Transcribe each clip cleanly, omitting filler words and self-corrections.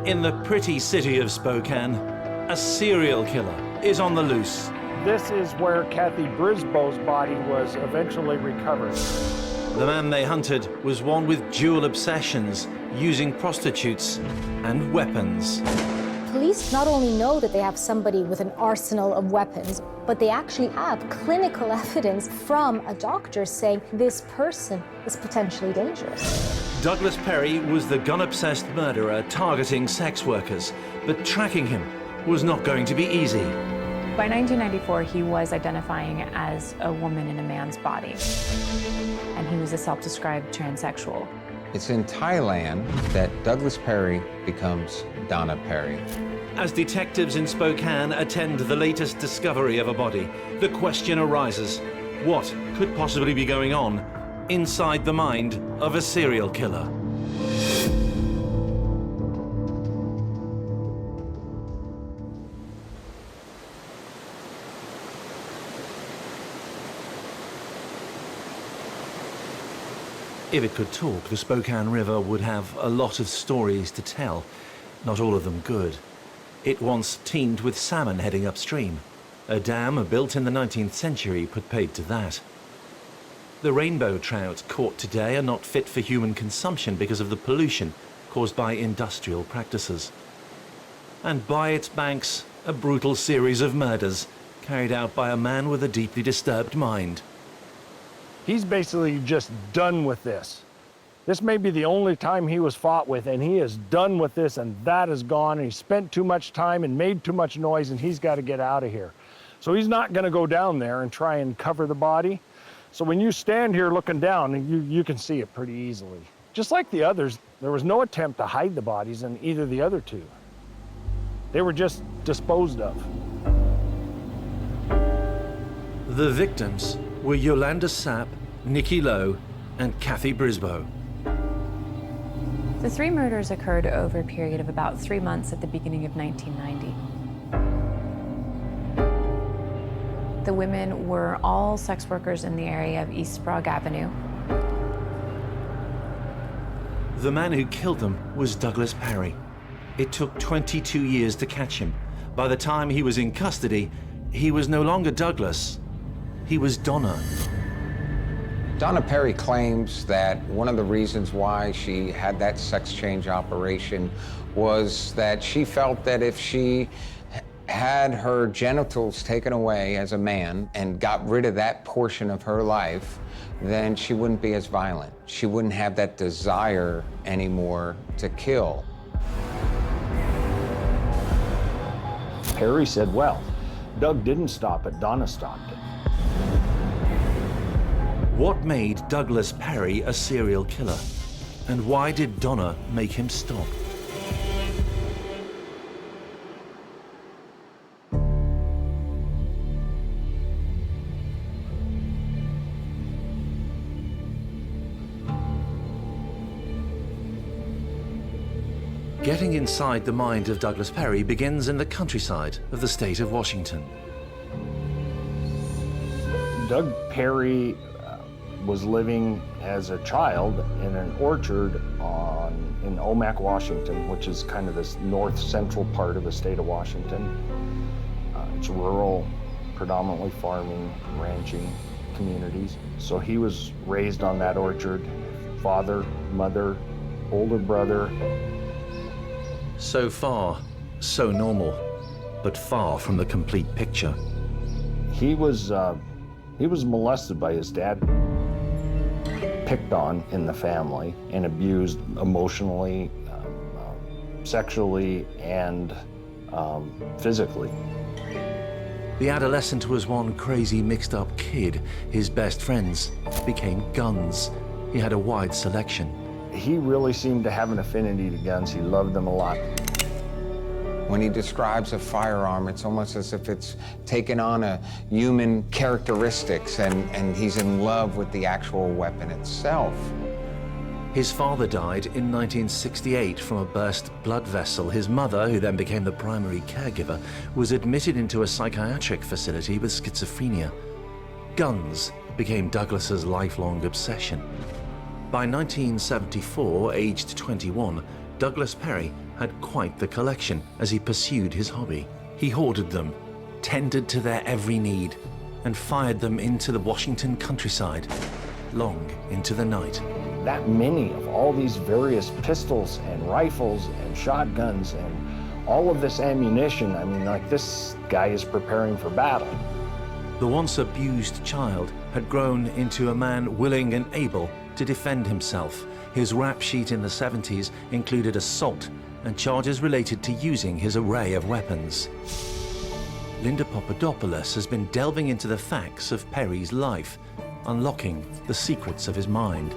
In the pretty city of Spokane, a serial killer is on the loose. This is where Kathy Brisbo's body was eventually recovered. The man they hunted was one with dual obsessions, using prostitutes and weapons. Police not only know that they have somebody with an arsenal of weapons, but they actually have clinical evidence from a doctor saying this person is potentially dangerous. Douglas Perry was the gun-obsessed murderer targeting sex workers, but tracking him was not going to be easy. By 1994, he was identifying as a woman in a man's body, and he was a self-described transsexual. It's in Thailand that Douglas Perry becomes Donna Perry. As detectives in Spokane attend the latest discovery of a body, the question arises, what could possibly be going on inside the mind of a serial killer? If it could talk, the Spokane River would have a lot of stories to tell, not all of them good. It once teemed with salmon heading upstream. A dam built in the 19th century put paid to that. The rainbow trout caught today are not fit for human consumption because of the pollution caused by industrial practices. And by its banks, a brutal series of murders carried out by a man with a deeply disturbed mind. He's basically just done with this. This may be the only time he was fought with, and he is done with this, and that is gone, and he spent too much time and made too much noise, and he's got to get out of here. So he's not going to go down there and try and cover the body. So when you stand here looking down, you can see it pretty easily. Just like the others, there was no attempt to hide the bodies in either of the other two. They were just disposed of. The victims were Yolanda Sapp, Nikki Lowe, and Kathy Brisbo. The three murders occurred over a period of about 3 months at the beginning of 1990. The women were all sex workers in the area of East Sprague Avenue. The man who killed them was Douglas Perry. It took 22 years to catch him. By the time he was in custody, he was no longer Douglas. He was Donna. Donna Perry claims that one of the reasons why she had that sex change operation was that she felt that if she had her genitals taken away as a man and got rid of that portion of her life, then she wouldn't be as violent. She wouldn't have that desire anymore to kill. Perry said, well, Doug didn't stop it, Donna stopped it. What made Douglas Perry a serial killer? And why did Donna make him stop? Getting inside the mind of Douglas Perry begins in the countryside of the state of Washington. Doug Perry was living as a child in an orchard in Omak, Washington, which is kind of this north-central part of the state of Washington. It's rural, predominantly farming, ranching communities. So he was raised on that orchard, father, mother, older brother. So far, so normal, but far from the complete picture. He was molested by his dad, picked on in the family, and abused emotionally, sexually, and physically. The adolescent was one crazy, mixed-up kid. His best friends became guns. He had a wide selection. He really seemed to have an affinity to guns. He loved them a lot. When he describes a firearm, it's almost as if it's taken on a human characteristics, and he's in love with the actual weapon itself. His father died in 1968 from a burst blood vessel. His mother, who then became the primary caregiver, was admitted into a psychiatric facility with schizophrenia. Guns became Douglas's lifelong obsession. By 1974, aged 21, Douglas Perry had quite the collection as he pursued his hobby. He hoarded them, tended to their every need, and fired them into the Washington countryside, long into the night. That many of all these various pistols and rifles and shotguns and all of this ammunition, I mean, like, this guy is preparing for battle. The once abused child had grown into a man willing and able to defend himself. His rap sheet in the 70s included assault and charges related to using his array of weapons. Linda Papadopoulos has been delving into the facts of Perry's life, unlocking the secrets of his mind.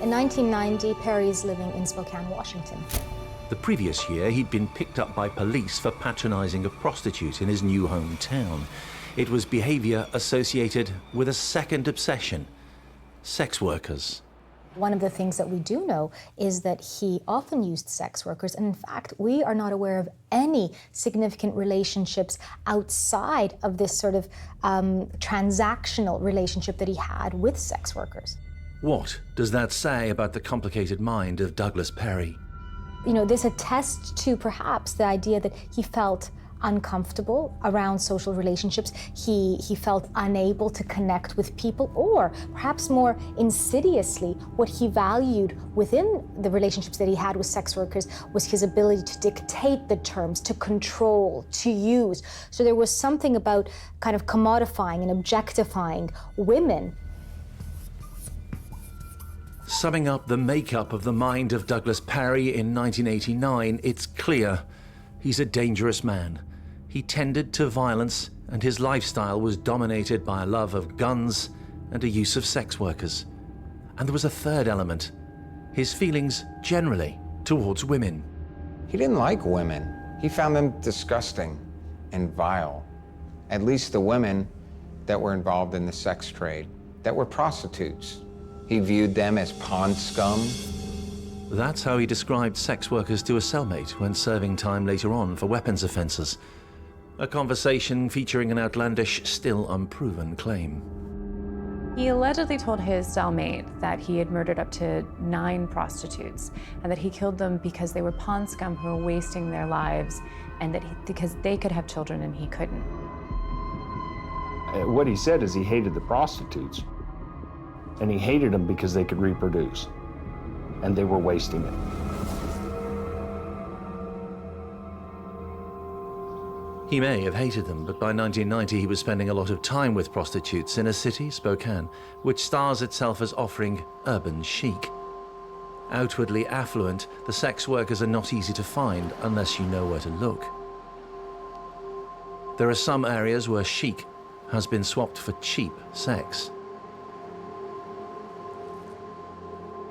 In 1990, Perry is living in Spokane, Washington. The previous year, he'd been picked up by police for patronizing a prostitute in his new hometown. It was behavior associated with a second obsession: sex workers. One of the things that we do know is that he often used sex workers, and in fact, we are not aware of any significant relationships outside of this sort of transactional relationship that he had with sex workers. What does that say about the complicated mind of Douglas Perry? You know, this attests to perhaps the idea that he felt uncomfortable around social relationships. He felt unable to connect with people, or perhaps more insidiously, what he valued within the relationships that he had with sex workers was his ability to dictate the terms, to control, to use. So there was something about kind of commodifying and objectifying women. Summing up the makeup of the mind of Douglas Perry in 1989, it's clear he's a dangerous man. He tended to violence, and his lifestyle was dominated by a love of guns and a use of sex workers. And there was a third element: his feelings generally towards women. He didn't like women. He found them disgusting and vile. At least the women that were involved in the sex trade, that were prostitutes. He viewed them as pond scum. That's how he described sex workers to a cellmate when serving time later on for weapons offences. A conversation featuring an outlandish, still unproven claim. He allegedly told his cellmate that he had murdered up to 9 prostitutes and that he killed them because they were pond scum who were wasting their lives, and that because they could have children and he couldn't. What he said is he hated the prostitutes, and he hated them because they could reproduce, and they were wasting it. He may have hated them, but by 1990 he was spending a lot of time with prostitutes in a city, Spokane, which stars itself as offering urban chic. Outwardly affluent, the sex workers are not easy to find unless you know where to look. There are some areas where chic has been swapped for cheap sex.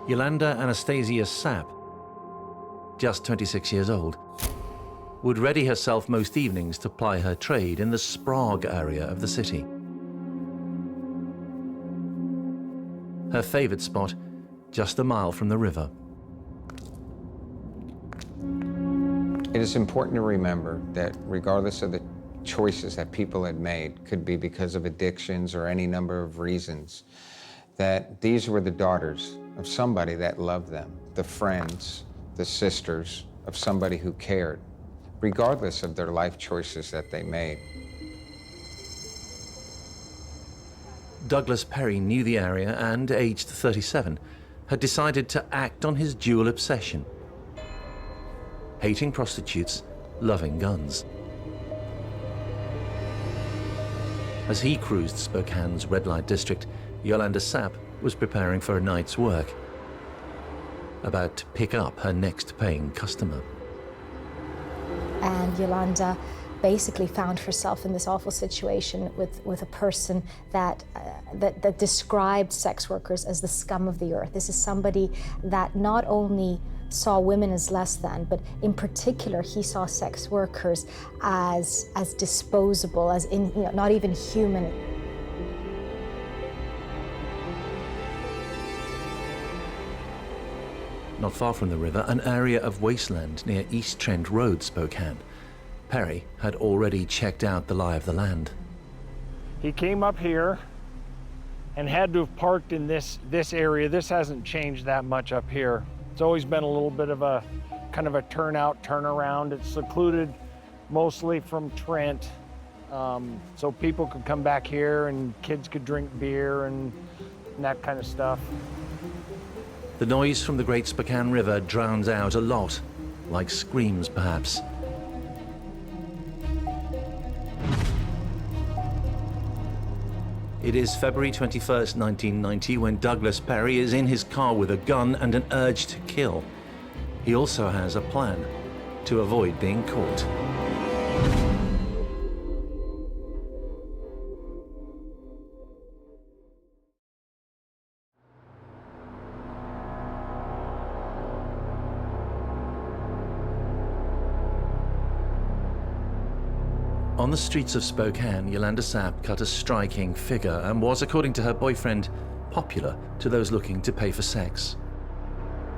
Yolanda Anastasia Sapp, just 26 years old, would ready herself most evenings to ply her trade in the Sprague area of the city. Her favorite spot, just a mile from the river. It is important to remember that regardless of the choices that people had made, could be because of addictions or any number of reasons, that these were the daughters of somebody that loved them, the friends, the sisters of somebody who cared, regardless of their life choices that they made. Douglas Perry knew the area and, aged 37, had decided to act on his dual obsession: hating prostitutes, loving guns. As he cruised Spokane's red light district, Yolanda Sapp was preparing for a night's work, about to pick up her next paying customer. And Yolanda basically found herself in this awful situation with a person that described sex workers as the scum of the earth. This is somebody that not only saw women as less than, but in particular, he saw sex workers as disposable, as not even human. Not far from the river, an area of wasteland near East Trent Road, Spokane. Perry had already checked out the lie of the land. He came up here and had to have parked in this area. This hasn't changed that much up here. It's always been a little bit of a kind of a turnaround. It's secluded mostly from Trent, so people could come back here and kids could drink beer and that kind of stuff. The noise from the Great Spokane River drowns out a lot, like screams perhaps. It is February 21st, 1990, when Douglas Perry is in his car with a gun and an urge to kill. He also has a plan to avoid being caught. On the streets of Spokane, Yolanda Sapp cut a striking figure and was, according to her boyfriend, popular to those looking to pay for sex.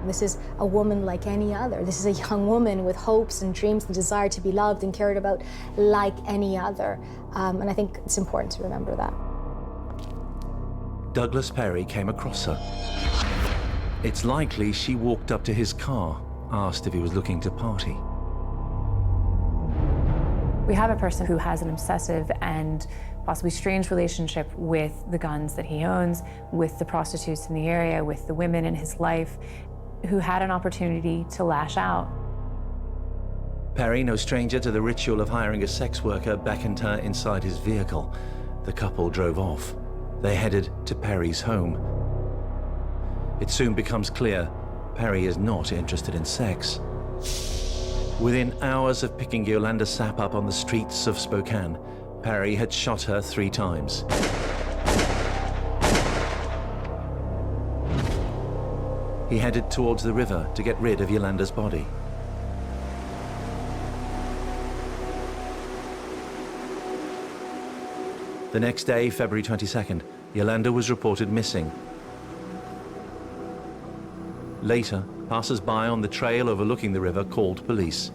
This is a woman like any other. This is a young woman with hopes and dreams and desire to be loved and cared about like any other. And I think it's important to remember that. Douglas Perry came across her. It's likely she walked up to his car, asked if he was looking to party. We have a person who has an obsessive and possibly strange relationship with the guns that he owns, with the prostitutes in the area, with the women in his life, who had an opportunity to lash out. Perry, no stranger to the ritual of hiring a sex worker, beckoned her inside his vehicle. The couple drove off. They headed to Perry's home. It soon becomes clear Perry is not interested in sex. Within hours of picking Yolanda Sapp up on the streets of Spokane, Perry had shot her 3 times. He headed towards the river to get rid of Yolanda's body. The next day, February 22nd, Yolanda was reported missing. Later, passers-by on the trail overlooking the river called police.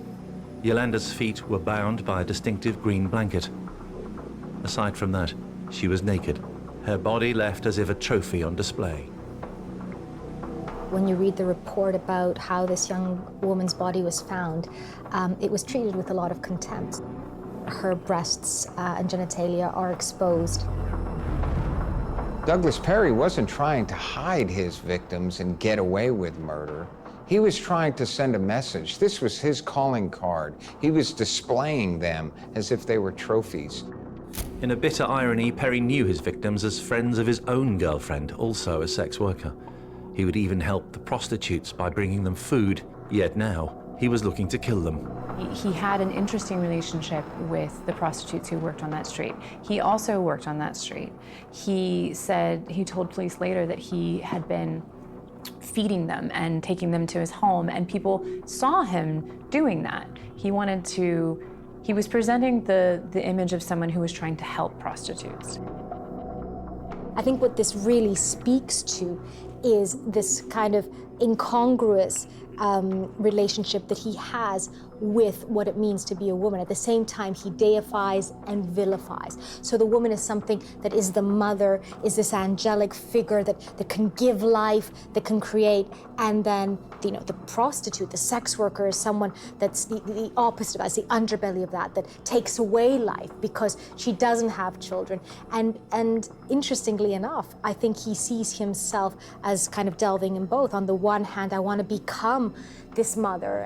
Yolanda's feet were bound by a distinctive green blanket. Aside from that, she was naked, her body left as if a trophy on display. When you read the report about how this young woman's body was found, it was treated with a lot of contempt. Her breasts and genitalia are exposed. Douglas Perry wasn't trying to hide his victims and get away with murder. He was trying to send a message. This was his calling card. He was displaying them as if they were trophies. In a bitter irony, Perry knew his victims as friends of his own girlfriend, also a sex worker. He would even help the prostitutes by bringing them food, yet now he was looking to kill them. He had an interesting relationship with the prostitutes who worked on that street. He also worked on that street. He told police later that he had been feeding them and taking them to his home, and people saw him doing that. He was presenting the image of someone who was trying to help prostitutes. I think what this really speaks to is this kind of incongruous relationship that he has with what it means to be a woman. At the same time, he deifies and vilifies. So the woman is something that is the mother, is this angelic figure that can give life, that can create, and then the prostitute, the sex worker, is someone that's the opposite of that, it's the underbelly of that takes away life because she doesn't have children. And interestingly enough, I think he sees himself as kind of delving in both. On the one hand, I want to become this mother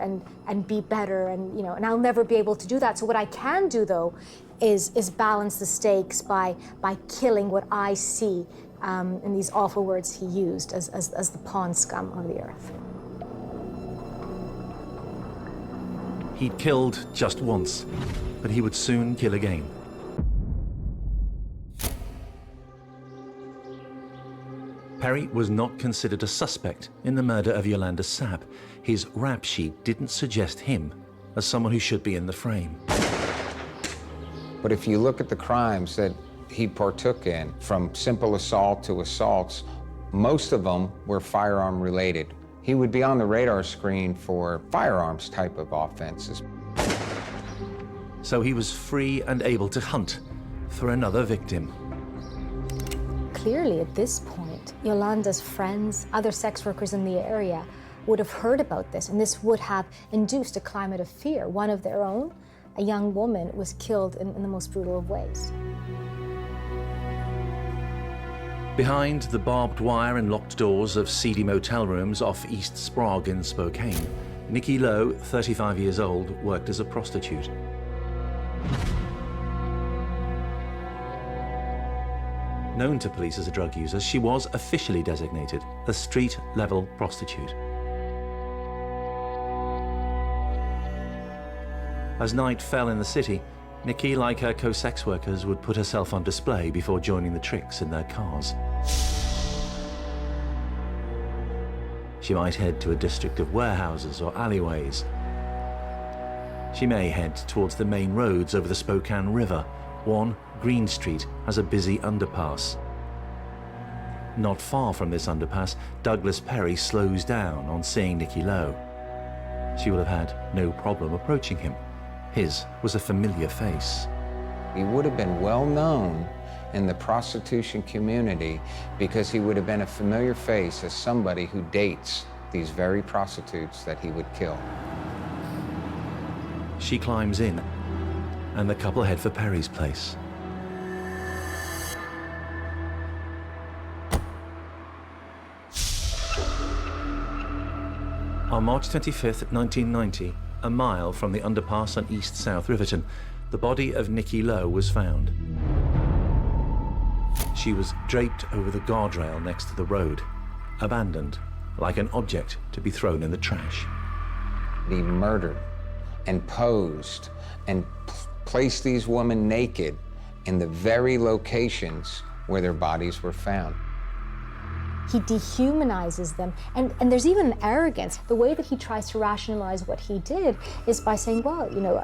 and be better, and I'll never be able to do that. So what I can do, though, is balance the stakes by killing what I see in these awful words he used as the pawn scum of the earth. He'd killed just once, but he would soon kill again. Perry was not considered a suspect in the murder of Yolanda Sapp. His rap sheet didn't suggest him as someone who should be in the frame. But if you look at the crimes that he partook in, from simple assault to assaults, most of them were firearm related. He would be on the radar screen for firearms type of offenses. So he was free and able to hunt for another victim. Clearly, at this point, Yolanda's friends, other sex workers in the area, would have heard about this, and this would have induced a climate of fear. One of their own, a young woman, was killed in the most brutal of ways. Behind the barbed wire and locked doors of seedy motel rooms off East Sprague in Spokane, Nikki Lowe, 35 years old, worked as a prostitute. Known to police as a drug user, she was officially designated a street-level prostitute. As night fell in the city, Nikki, like her co-sex workers, would put herself on display before joining the tricks in their cars. She might head to a district of warehouses or alleyways. She may head towards the main roads over the Spokane River. One, Green Street, has a busy underpass. Not far from this underpass, Douglas Perry slows down on seeing Nikki Lowe. She will have had no problem approaching him. His was a familiar face. He would have been well known in the prostitution community because he would have been a familiar face as somebody who dates these very prostitutes that he would kill. She climbs in, and the couple head for Perry's place. On March 25th, 1990, a mile from the underpass on East South Riverton, the body of Nikki Lowe was found. She was draped over the guardrail next to the road, abandoned, like an object to be thrown in the trash. He murdered and posed and placed these women naked in the very locations where their bodies were found. He dehumanizes them, and there's even an arrogance. The way that he tries to rationalize what he did is by saying, well, you know,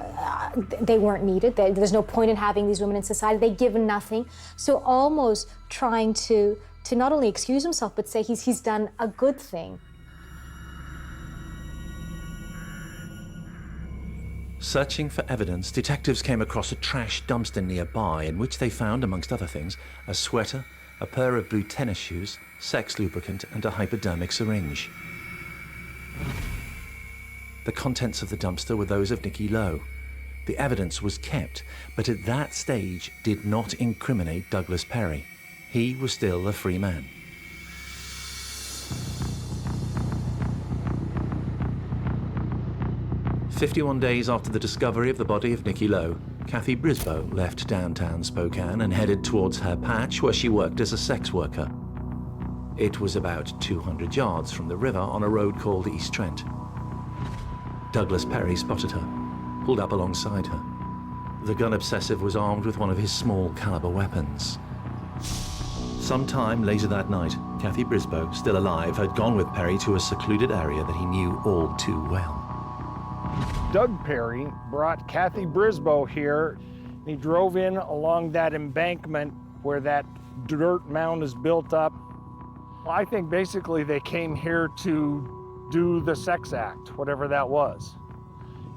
they weren't needed. There's no point in having these women in society. They give nothing. So almost trying to not only excuse himself, but say he's done a good thing. Searching for evidence, detectives came across a trash dumpster nearby in which they found, amongst other things, a sweater, a pair of blue tennis shoes, sex lubricant, and a hypodermic syringe. The contents of the dumpster were those of Nikki Lowe. The evidence was kept, but at that stage did not incriminate Douglas Perry. He was still a free man. "51 days after the discovery of the body of Nikki Lowe, Kathy Brisboe left downtown Spokane and headed towards her patch where she worked as a sex worker. It was about 200 yards from the river on a road called East Trent. Douglas Perry spotted her, pulled up alongside her. The gun obsessive was armed with one of his small caliber weapons. Sometime later that night, Kathy Brisboe, still alive, had gone with Perry to a secluded area that he knew all too well. Doug Perry brought Kathy Brisboe here. He drove in along that embankment where that dirt mound is built up. I think basically they came here to do the sex act, whatever that was.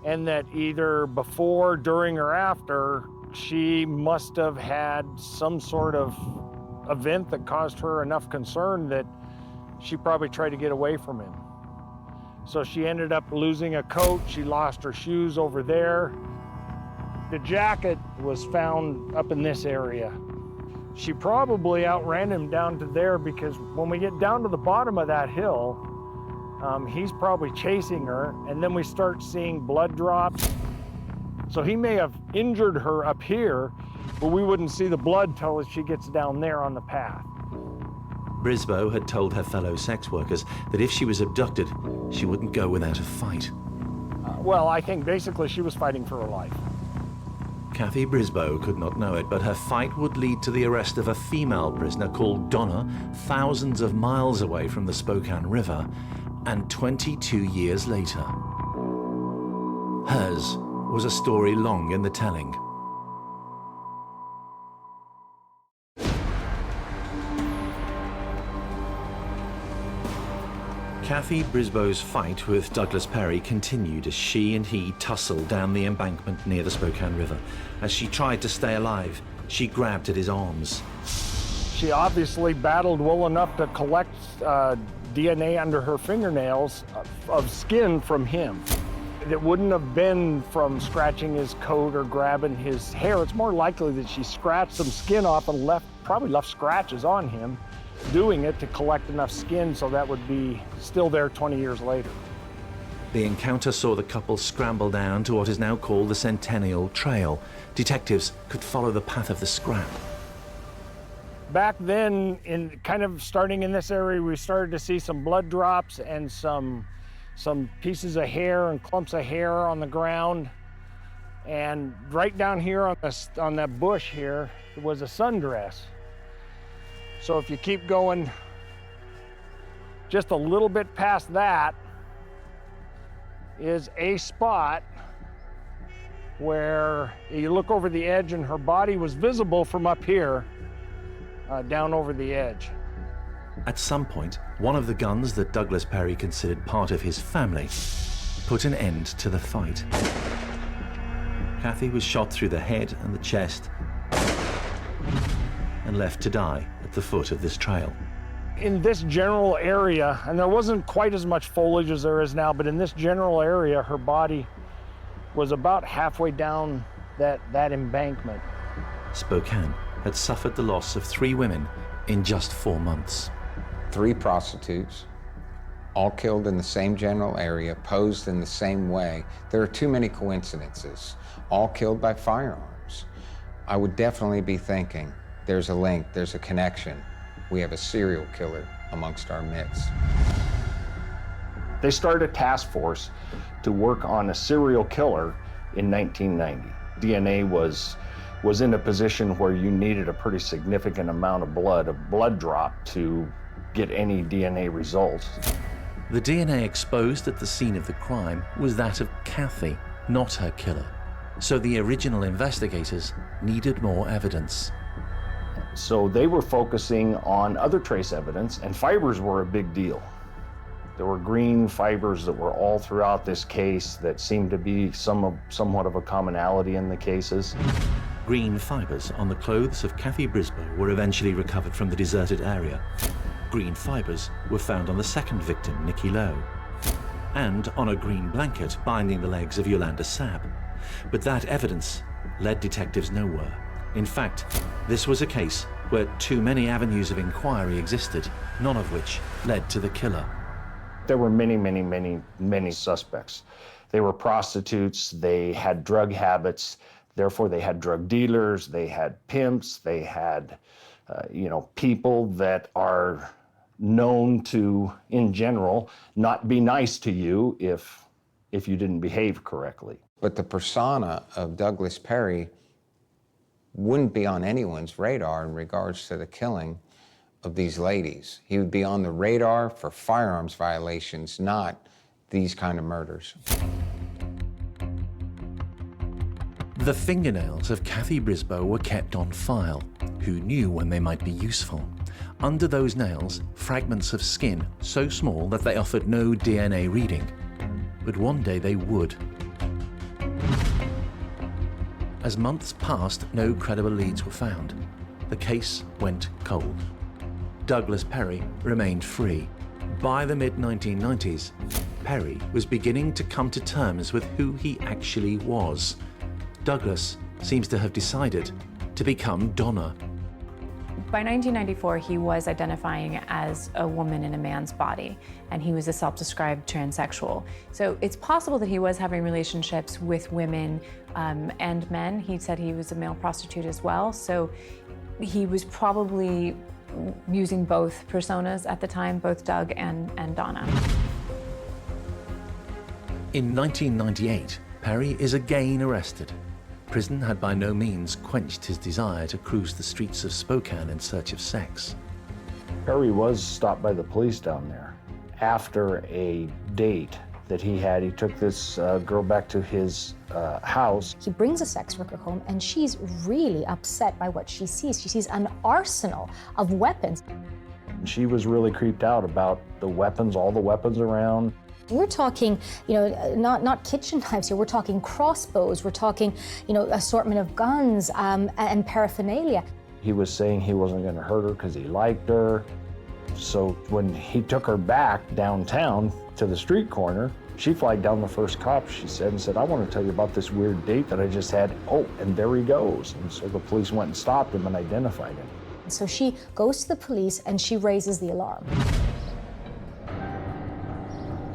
And that either before, during, or after, she must have had some sort of event that caused her enough concern that she probably tried to get away from him. So she ended up losing a coat. She lost her shoes over there. The jacket was found up in this area. She probably outran him down to there because when we get down to the bottom of that hill, he's probably chasing her, and then we start seeing blood drops. So he may have injured her up here, but we wouldn't see the blood till she gets down there on the path. Brisboe had told her fellow sex workers that if she was abducted, she wouldn't go without a fight. Well, I think basically she was fighting for her life. Kathy Brisboe could not know it, but her fight would lead to the arrest of a female prisoner called Donna, thousands of miles away from the Spokane River, and 22 years later. Hers was a story long in the telling. Kathy Brisboe's fight with Douglas Perry continued as she and he tussled down the embankment near the Spokane River. As she tried to stay alive, she grabbed at his arms. She obviously battled well enough to collect DNA under her fingernails of skin from him. It wouldn't have been from scratching his coat or grabbing his hair. It's more likely that she scratched some skin off and probably left scratches on him, doing it to collect enough skin so that would be still there 20 years later. The encounter saw the couple scramble down to what is now called the Centennial Trail. Detectives could follow the path of the scrap. Back then, kind of starting in this area, we started to see some blood drops and some pieces of hair and clumps of hair on the ground. And right down here on that bush here was a sundress. So if you keep going just a little bit past that is a spot where you look over the edge and her body was visible from up here down over the edge. At some point, one of the guns that Douglas Perry considered part of his family put an end to the fight. Kathy was shot through the head and the chest and left to die at the foot of this trail. In this general area, and there wasn't quite as much foliage as there is now, but in this general area, her body was about halfway down that embankment. Spokane had suffered the loss of 3 women in just 4 months. 3 prostitutes, all killed in the same general area, posed in the same way. There are too many coincidences, all killed by firearms. I would definitely be thinking, there's a link, there's a connection. We have a serial killer amongst our midst. They started a task force to work on a serial killer in 1990. DNA was in a position where you needed a pretty significant amount of blood, a blood drop, to get any DNA results. The DNA exposed at the scene of the crime was that of Kathy, not her killer. So the original investigators needed more evidence. So they were focusing on other trace evidence, and fibers were a big deal. There were green fibers that were all throughout this case that seemed to be somewhat of a commonality in the cases. Green fibers on the clothes of Kathy Brisboe were eventually recovered from the deserted area. Green fibers were found on the second victim, Nikki Lowe, and on a green blanket binding the legs of Yolanda Sabb. But that evidence led detectives nowhere. In fact, this was a case where too many avenues of inquiry existed, none of which led to the killer. There were many suspects. They were prostitutes, they had drug habits, therefore they had drug dealers, they had pimps, they had people that are known to, in general, not be nice to you if you didn't behave correctly. But the persona of Douglas Perry wouldn't be on anyone's radar in regards to the killing of these ladies. He would be on the radar for firearms violations, not these kind of murders. The fingernails of Kathy Brisboe were kept on file. Who knew when they might be useful? Under those nails, fragments of skin so small that they offered no DNA reading. But one day they would. As months passed, no credible leads were found. The case went cold. Douglas Perry remained free. By the mid-1990s, Perry was beginning to come to terms with who he actually was. Douglas seems to have decided to become Donna. By 1994, he was identifying as a woman in a man's body, and he was a self-described transsexual. So it's possible that he was having relationships with women and men. He said he was a male prostitute as well, so he was probably using both personas at the time, both Doug and Donna. In 1998, Perry is again arrested. Prison had by no means quenched his desire to cruise the streets of Spokane in search of sex. Perry was stopped by the police down there. After a date that he had, he took this girl back to his house. He brings a sex worker home, and she's really upset by what she sees. She sees an arsenal of weapons. She was really creeped out about the weapons, all the weapons around. We're talking, not kitchen knives here. We're talking crossbows. We're talking, assortment of guns and paraphernalia. He was saying he wasn't going to hurt her because he liked her. So when he took her back downtown to the street corner, she flagged down the first cop, she said, and said, I want to tell you about this weird date that I just had. Oh, and there he goes. And so the police went and stopped him and identified him. So she goes to the police and she raises the alarm.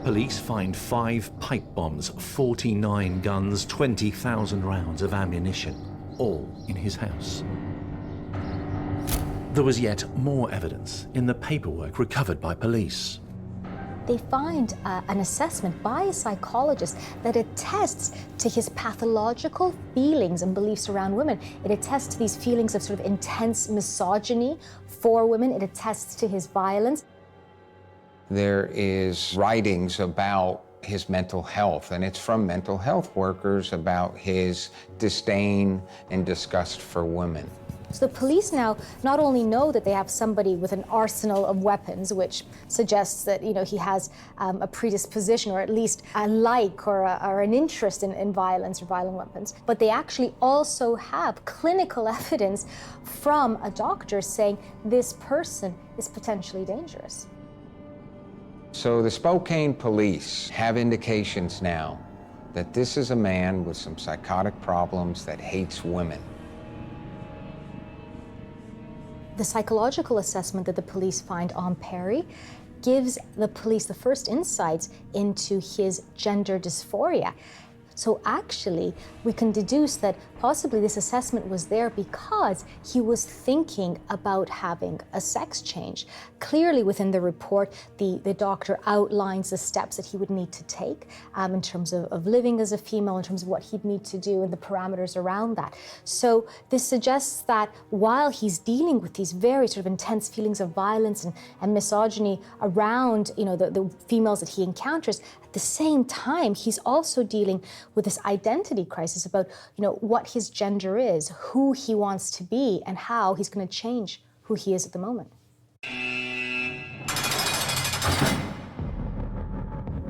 Police find 5 pipe bombs, 49 guns, 20,000 rounds of ammunition, all in his house. There was yet more evidence in the paperwork recovered by police. They find an assessment by a psychologist that attests to his pathological feelings and beliefs around women. It attests to these feelings of sort of intense misogyny for women. It attests to his violence. There is writings about his mental health, and it's from mental health workers about his disdain and disgust for women. So the police now not only know that they have somebody with an arsenal of weapons, which suggests that, you know, he has a predisposition or at least a like or an interest in violence or violent weapons, but they actually also have clinical evidence from a doctor saying this person is potentially dangerous. So the Spokane police have indications now that this is a man with some psychotic problems that hates women. The psychological assessment that the police find on Perry gives the police the first insights into his gender dysphoria. So actually, we can deduce that possibly this assessment was there because he was thinking about having a sex change. Clearly within the report, the doctor outlines the steps that he would need to take in terms of living as a female, in terms of what he'd need to do and the parameters around that. So this suggests that while he's dealing with these very sort of intense feelings of violence and misogyny around, you know, the females that he encounters, at the same time, he's also dealing with this identity crisis about, you know, what his gender is, who he wants to be, and how he's going to change who he is at the moment.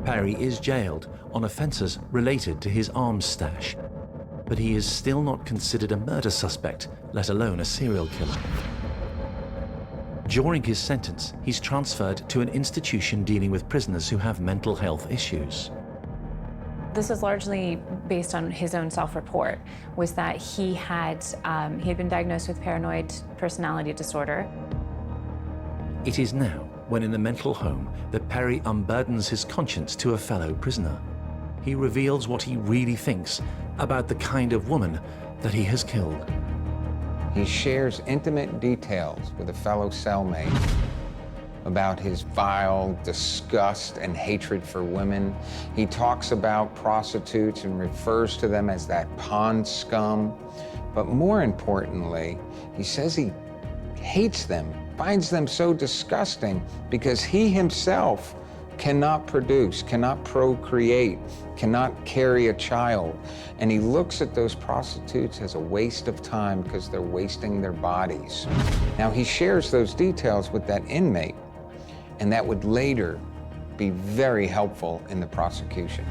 Perry is jailed on offences related to his arms stash, but he is still not considered a murder suspect, let alone a serial killer. During his sentence, he's transferred to an institution dealing with prisoners who have mental health issues. This is largely based on his own self-report, was that he had been diagnosed with paranoid personality disorder. It is now, when in the mental home, that Perry unburdens his conscience to a fellow prisoner. He reveals what he really thinks about the kind of woman that he has killed. He shares intimate details with a fellow cellmate about his vile disgust and hatred for women. He talks about prostitutes and refers to them as that pond scum. But more importantly, he says he hates them, finds them so disgusting because he himself cannot produce, cannot procreate, cannot carry a child. And he looks at those prostitutes as a waste of time because they're wasting their bodies. Now, he shares those details with that inmate, and that would later be very helpful in the prosecution.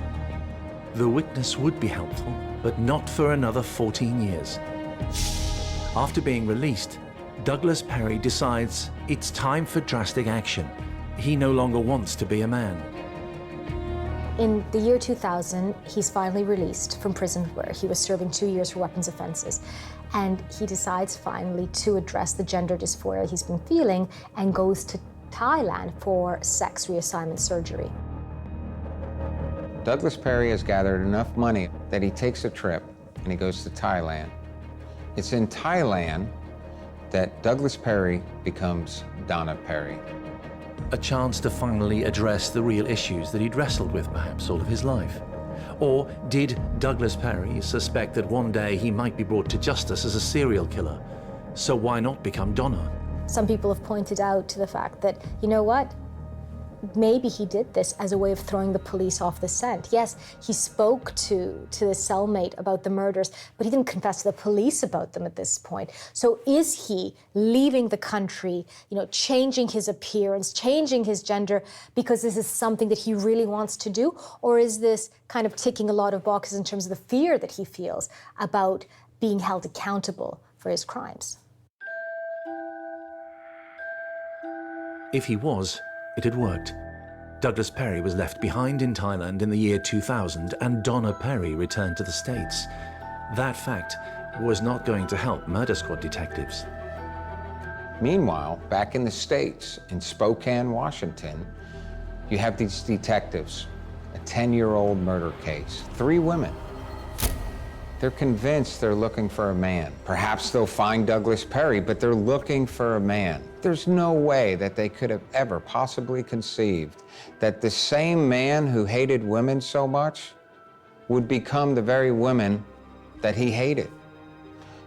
The witness would be helpful, but not for another 14 years. After being released, Douglas Perry decides it's time for drastic action. He no longer wants to be a man. In the year 2000, he's finally released from prison where he was serving 2 years for weapons offenses. And he decides finally to address the gender dysphoria he's been feeling and goes to Thailand for sex reassignment surgery. Douglas Perry has gathered enough money that he takes a trip and he goes to Thailand. It's in Thailand that Douglas Perry becomes Donna Perry. A chance to finally address the real issues that he'd wrestled with perhaps all of his life. Or did Douglas Perry suspect that one day he might be brought to justice as a serial killer? So why not become Donna? Some people have pointed out to the fact that, you know what? Maybe he did this as a way of throwing the police off the scent. Yes, he spoke to the cellmate about the murders, but he didn't confess to the police about them at this point. So is he leaving the country, you know, changing his appearance, changing his gender because this is something that he really wants to do? Or is this kind of ticking a lot of boxes in terms of the fear that he feels about being held accountable for his crimes? If he was, it had worked. Douglas Perry was left behind in Thailand in the year 2000, and Donna Perry returned to the States. That fact was not going to help murder squad detectives. Meanwhile, back in the States, in Spokane, Washington, you have these detectives, a 10-year-old murder case, 3 women. They're convinced they're looking for a man. Perhaps they'll find Douglas Perry, but they're looking for a man. There's no way that they could have ever possibly conceived that the same man who hated women so much would become the very women that he hated.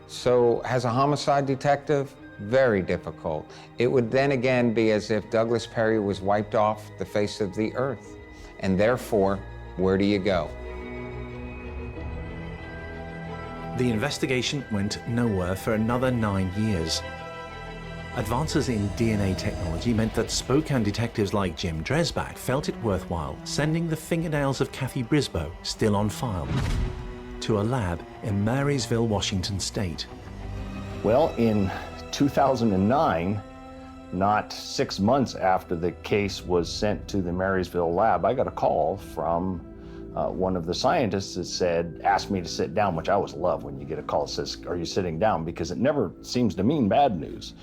So as a homicide detective, very difficult. It would then again be as if Douglas Perry was wiped off the face of the earth. And therefore, where do you go? The investigation went nowhere for another 9 years. Advances in DNA technology meant that Spokane detectives like Jim Dresbach felt it worthwhile sending the fingernails of Kathy Brisboe, still on file, to a lab in Marysville, Washington State. Well, in 2009, not 6 months after the case was sent to the Marysville lab, I got a call from one of the scientists that asked me to sit down, which I always love when you get a call that says, "Are you sitting down?" because it never seems to mean bad news.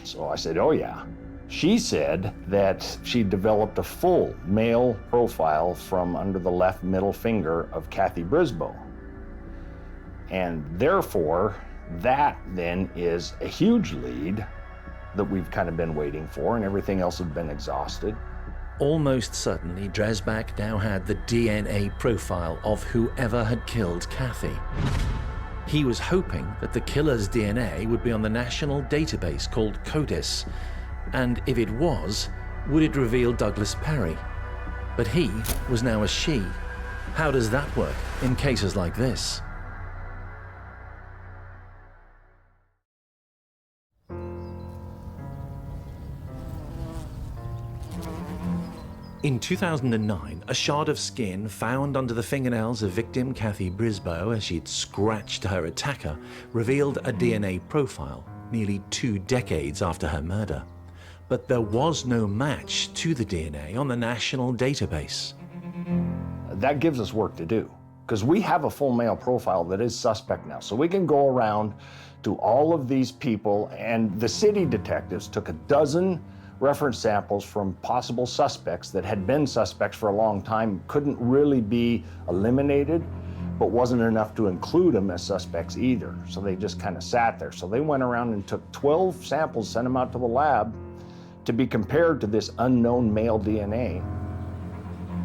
So I said, "Oh yeah." She said that she developed a full male profile from under the left middle finger of Kathy Brisboe. And therefore, that then is a huge lead that we've kind of been waiting for, and everything else had been exhausted. Almost certainly, Dresbach now had the DNA profile of whoever had killed Kathy. He was hoping that the killer's DNA would be on the national database called CODIS, and if it was, would it reveal Douglas Perry? But he was now a she. How does that work in cases like this? In 2009, a shard of skin found under the fingernails of victim Kathy Brisboe as she'd scratched her attacker revealed a DNA profile nearly 2 decades after her murder. But there was no match to the DNA on the national database. That gives us work to do, because we have a full male profile that is suspect now. So we can go around to all of these people, and the city detectives took a dozen reference samples from possible suspects that had been suspects for a long time, couldn't really be eliminated, but wasn't enough to include them as suspects either. So they just kind of sat there. So they went around and took 12 samples, sent them out to the lab to be compared to this unknown male DNA.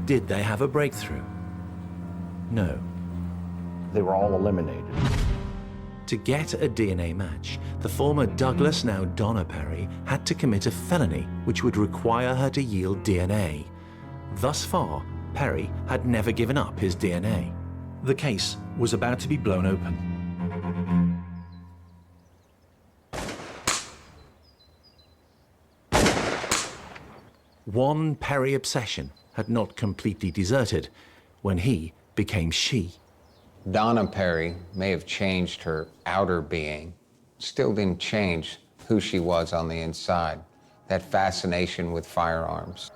Did they have a breakthrough? No. They were all eliminated. To get a DNA match, the former Douglas, now Donna Perry, had to commit a felony which would require her to yield DNA. Thus far, Perry had never given up his DNA. The case was about to be blown open. One Perry obsession had not completely deserted when he became she. Donna Perry may have changed her outer being, still didn't change who she was on the inside, that fascination with firearms.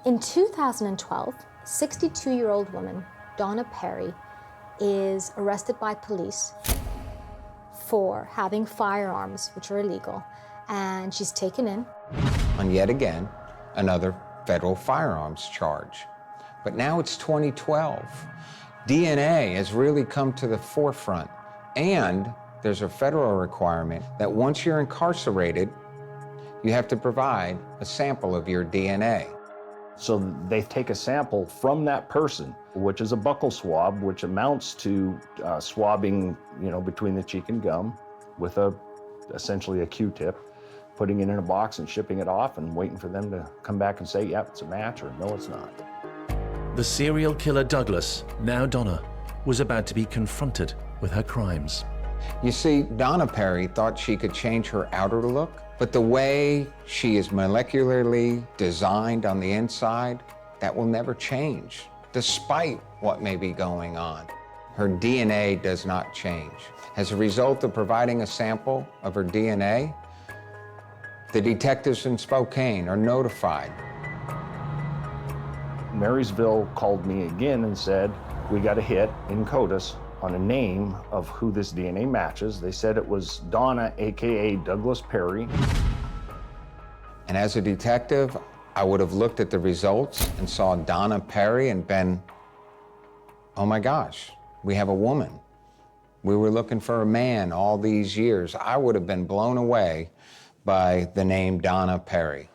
In 2012, 62-year-old woman, Donna Perry, is arrested by police for having firearms, which are illegal, and she's taken in. On yet again, another federal firearms charge. But now it's 2012. DNA has really come to the forefront, and there's a federal requirement that once you're incarcerated, you have to provide a sample of your DNA. So they take a sample from that person, which is a buccal swab, which amounts to swabbing, between the cheek and gum with essentially a Q-tip, putting it in a box and shipping it off and waiting for them to come back and say, yep, it's a match, or no, it's not. The serial killer Douglas, now Donna, was about to be confronted with her crimes. You see, Donna Perry thought she could change her outer look, but the way she is molecularly designed on the inside, that will never change, despite what may be going on. Her DNA does not change. As a result of providing a sample of her DNA, The detectives in Spokane are notified. Marysville called me again and said, we got a hit in CODIS on a name of who this DNA matches. They said it was Donna, AKA Douglas Perry. And as a detective, I would have looked at the results and saw Donna Perry and been, oh my gosh, we have a woman. We were looking for a man all these years. I would have been blown away by the name Donna Perry.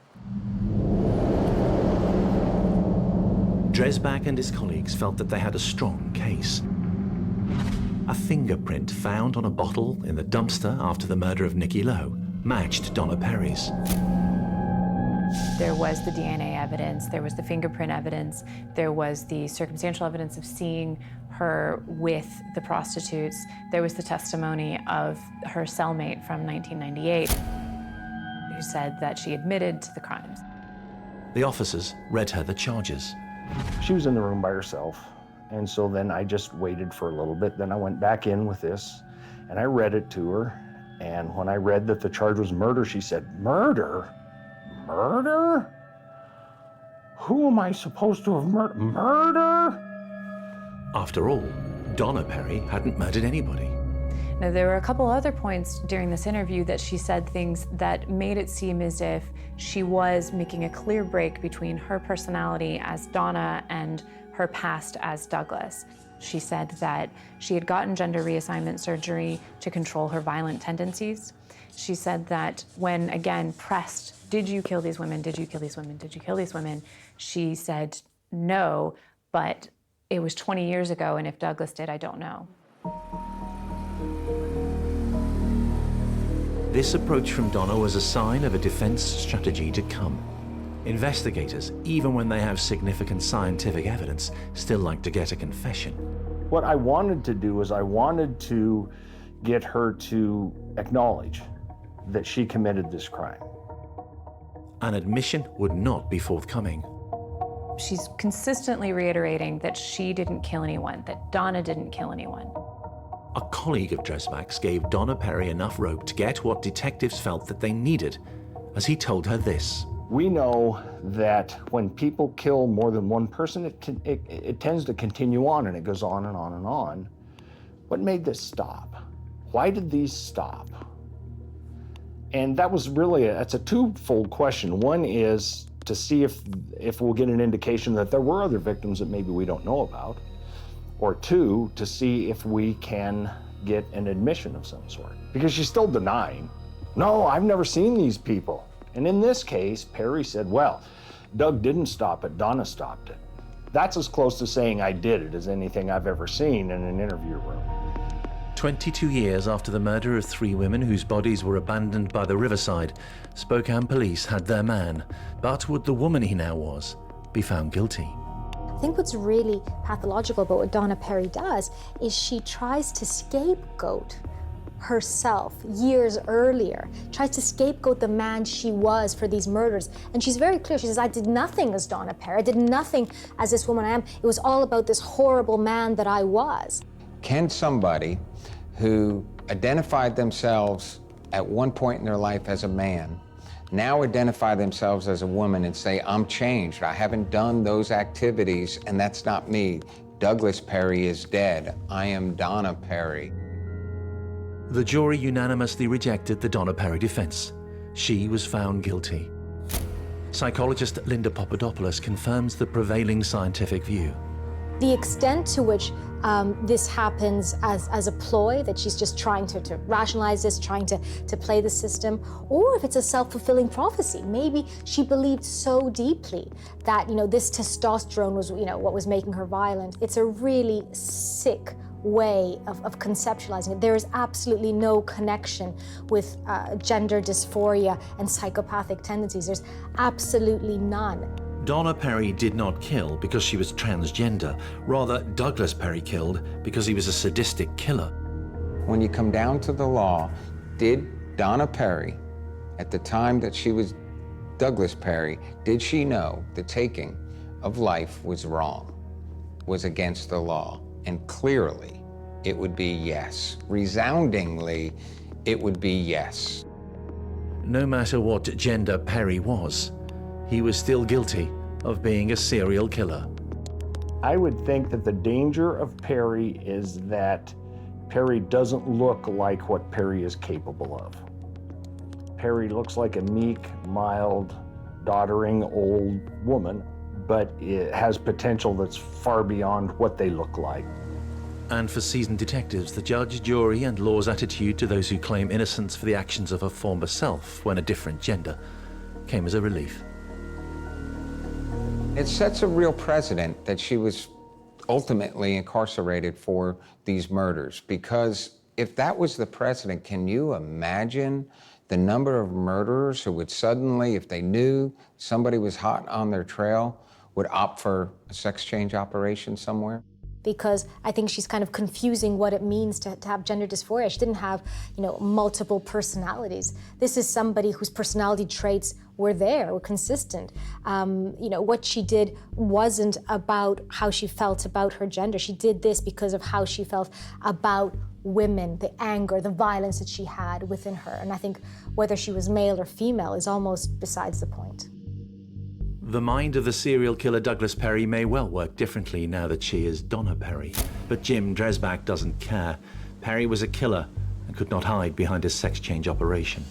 Dresbach and his colleagues felt that they had a strong case. A fingerprint found on a bottle in the dumpster after the murder of Nicky Lowe matched Donna Perry's. There was the DNA evidence, there was the fingerprint evidence, there was the circumstantial evidence of seeing her with the prostitutes, there was the testimony of her cellmate from 1998 who said that she admitted to the crimes. The officers read her the charges. She was in the room by herself, and so then I just waited for a little bit. Then I went back in with this, and I read it to her, and when I read that the charge was murder, she said, "Murder? Murder? Who am I supposed to have murdered? Murder?" After all, Donna Perry hadn't murdered anybody. Now, there were a couple other points during this interview that she said things that made it seem as if she was making a clear break between her personality as Donna and her past as Douglas. She said that she had gotten gender reassignment surgery to control her violent tendencies. She said that when, again, pressed, did you kill these women? Did you kill these women? Did you kill these women? She said no, but it was 20 years ago, and if Douglas did, I don't know. This approach from Donna was a sign of a defense strategy to come. Investigators, even when they have significant scientific evidence, still like to get a confession. What I wanted to do is I wanted to get her to acknowledge that she committed this crime. An admission would not be forthcoming. She's consistently reiterating that she didn't kill anyone, that Donna didn't kill anyone. A colleague of Dresbach's gave Donna Perry enough rope to get what detectives felt that they needed, as he told her this. We know that when people kill more than one person, it tends to continue on, and it goes on and on and on. What made this stop? Why did these stop? And that was really, that's a twofold question. One is to see if we'll get an indication that there were other victims that maybe we don't know about. Or two, to see if we can get an admission of some sort. Because she's still denying, no, I've never seen these people. And in this case, Perry said, well, Doug didn't stop it, Donna stopped it. That's as close to saying I did it as anything I've ever seen in an interview room. 22 years after the murder of 3 women whose bodies were abandoned by the riverside, Spokane police had their man. But would the woman he now was be found guilty? I think what's really pathological about what Donna Perry does is she tries to scapegoat herself years earlier, tries to scapegoat the man she was for these murders. And she's very clear. She says, I did nothing as Donna Perry. I did nothing as this woman I am. It was all about this horrible man that I was. Can somebody who identified themselves at one point in their life as a man now identify themselves as a woman and say, I'm changed, I haven't done those activities, and that's not me. Douglas Perry is dead. I am Donna Perry. The jury unanimously rejected the Donna Perry defense. She was found guilty. Psychologist Linda Papadopoulos confirms the prevailing scientific view. The extent to which this happens as a ploy, that she's just trying to rationalize this, trying to play the system, or if it's a self-fulfilling prophecy. Maybe she believed so deeply that, this testosterone was, what was making her violent. It's a really sick way of conceptualizing it. There is absolutely no connection with gender dysphoria and psychopathic tendencies. There's absolutely none. Donna Perry did not kill because she was transgender. Rather, Douglas Perry killed because he was a sadistic killer. When you come down to the law, did Donna Perry, at the time that she was Douglas Perry, did she know the taking of life was wrong, was against the law? And clearly, it would be yes. Resoundingly, it would be yes. no matter what gender Perry was, he was still guilty of being a serial killer. I would think that the danger of Perry is that Perry doesn't look like what Perry is capable of. Perry looks like a meek, mild, doddering old woman, but it has potential that's far beyond what they look like. And for seasoned detectives, the judge, jury, and law's attitude to those who claim innocence for the actions of a former self when a different gender came as a relief. It sets a real precedent that she was ultimately incarcerated for these murders, because if that was the precedent, can you imagine the number of murderers who would suddenly, if they knew somebody was hot on their trail, would opt for a sex change operation somewhere? Because I think she's kind of confusing what it means to have gender dysphoria. She didn't have, multiple personalities. This is somebody whose personality traits were consistent. What she did wasn't about how she felt about her gender. She did this because of how she felt about women, the anger, the violence that she had within her. And I think whether she was male or female is almost besides the point. The mind of the serial killer Douglas Perry may well work differently now that she is Donna Perry. But Jim Dresbach doesn't care. Perry was a killer and could not hide behind a sex change operation.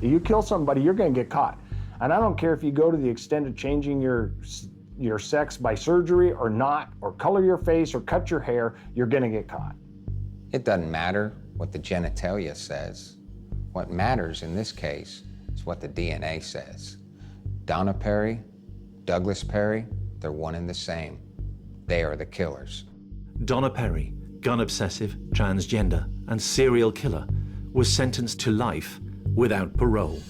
You kill somebody, you're going to get caught. And I don't care if you go to the extent of changing your sex by surgery or not, or color your face or cut your hair, you're going to get caught. It doesn't matter what the genitalia says. What matters in this case is what the DNA says. Donna Perry, Douglas Perry, they're one and the same. They are the killers. Donna Perry, gun obsessive, transgender, and serial killer, was sentenced to life without parole.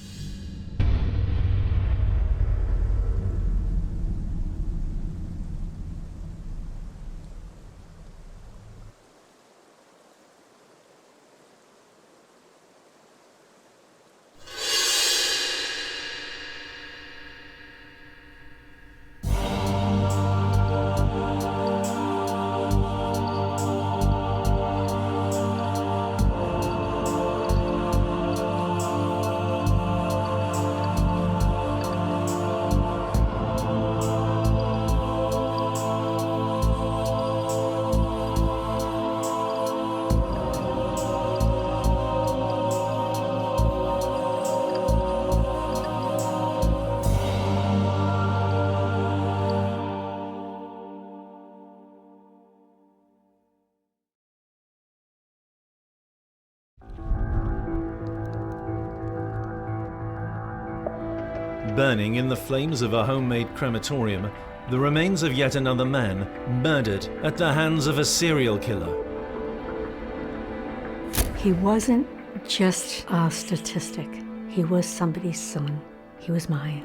Burning in the flames of a homemade crematorium, the remains of yet another man murdered at the hands of a serial killer. He wasn't just a statistic. He was somebody's son. He was mine.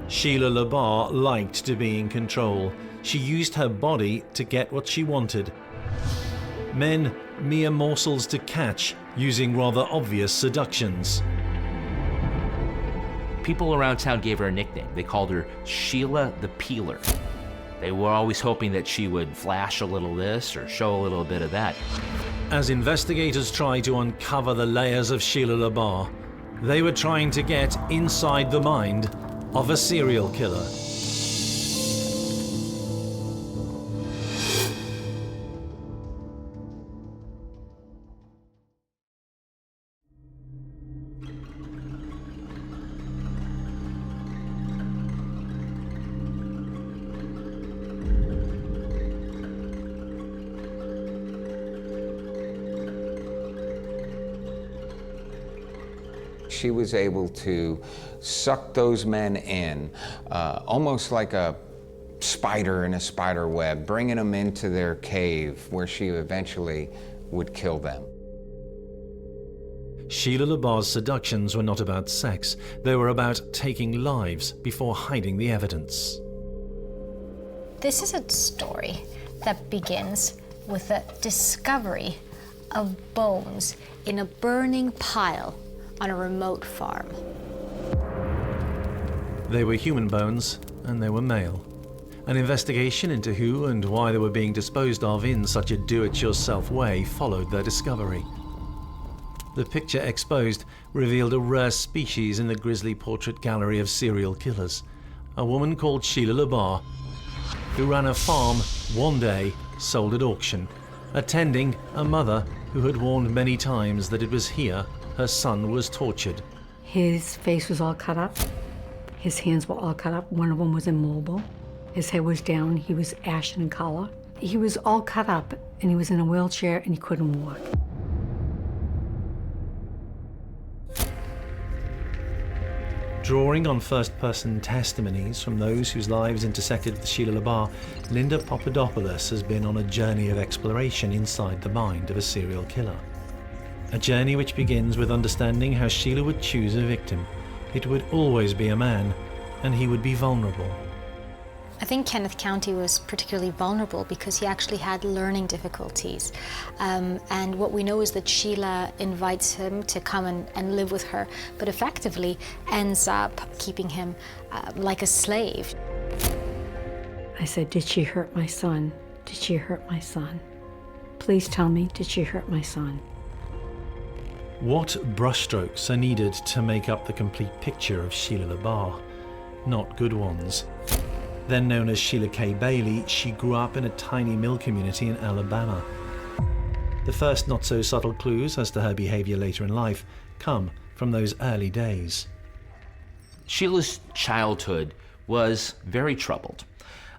Sheila Labar liked to be in control. She used her body to get what she wanted. Men, mere morsels to catch, using rather obvious seductions. People around town gave her a nickname. They called her Sheila the Peeler. They were always hoping that she would flash a little this or show a little bit of that. As investigators tried to uncover the layers of Sheila Labar, they were trying to get inside the mind of a serial killer. She was able to suck those men in, almost like a spider in a spider web, bringing them into their cave where she eventually would kill them. Sheila Labar's seductions were not about sex. They were about taking lives before hiding the evidence. This is a story that begins with the discovery of bones in a burning pile on a remote farm. They were human bones, and they were male. An investigation into who and why they were being disposed of in such a do-it-yourself way followed their discovery. The picture exposed revealed a rare species in the grisly portrait gallery of serial killers. A woman called Sheila Labar, who ran a farm one day sold at auction, attending a mother who had warned many times that it was here her son was tortured. His face was all cut up. His hands were all cut up. One of them was immobile. His head was down. He was ashen in color. He was all cut up, and he was in a wheelchair, and he couldn't walk. Drawing on first-person testimonies from those whose lives intersected with Sheila Labar, Linda Papadopoulos has been on a journey of exploration inside the mind of a serial killer. A journey which begins with understanding how Sheila would choose a victim. It would always be a man, and he would be vulnerable. I think Kenneth County was particularly vulnerable because he actually had learning difficulties. And what we know is that Sheila invites him to come and live with her, but effectively ends up keeping him like a slave. I said, "Did she hurt my son? Did she hurt my son? Please tell me, did she hurt my son?" What brushstrokes are needed to make up the complete picture of Sheila Labar? Not good ones. Then known as Sheila K. Bailey, she grew up in a tiny mill community in Alabama. The first not-so-subtle clues as to her behavior later in life come from those early days. Sheila's childhood was very troubled.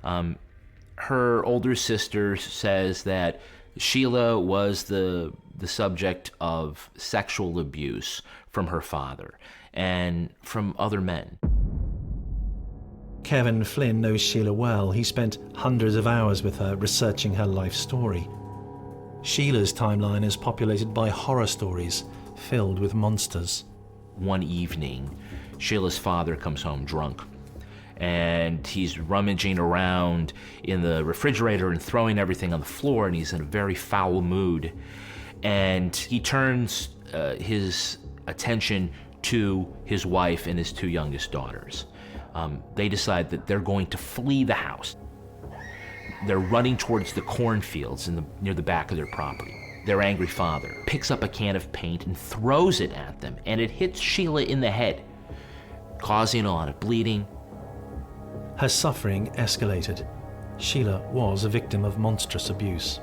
Her older sister says that Sheila was the subject of sexual abuse from her father and from other men. Kevin Flynn knows Sheila well. He spent hundreds of hours with her researching her life story. Sheila's timeline is populated by horror stories filled with monsters. One evening, Sheila's father comes home drunk, and he's rummaging around in the refrigerator and throwing everything on the floor, and he's in a very foul mood. And he turns his attention to his wife and his two youngest daughters. They decide that they're going to flee the house. They're running towards the cornfields near the back of their property. Their angry father picks up a can of paint and throws it at them, and it hits Sheila in the head, causing a lot of bleeding. Her suffering escalated. Sheila was a victim of monstrous abuse.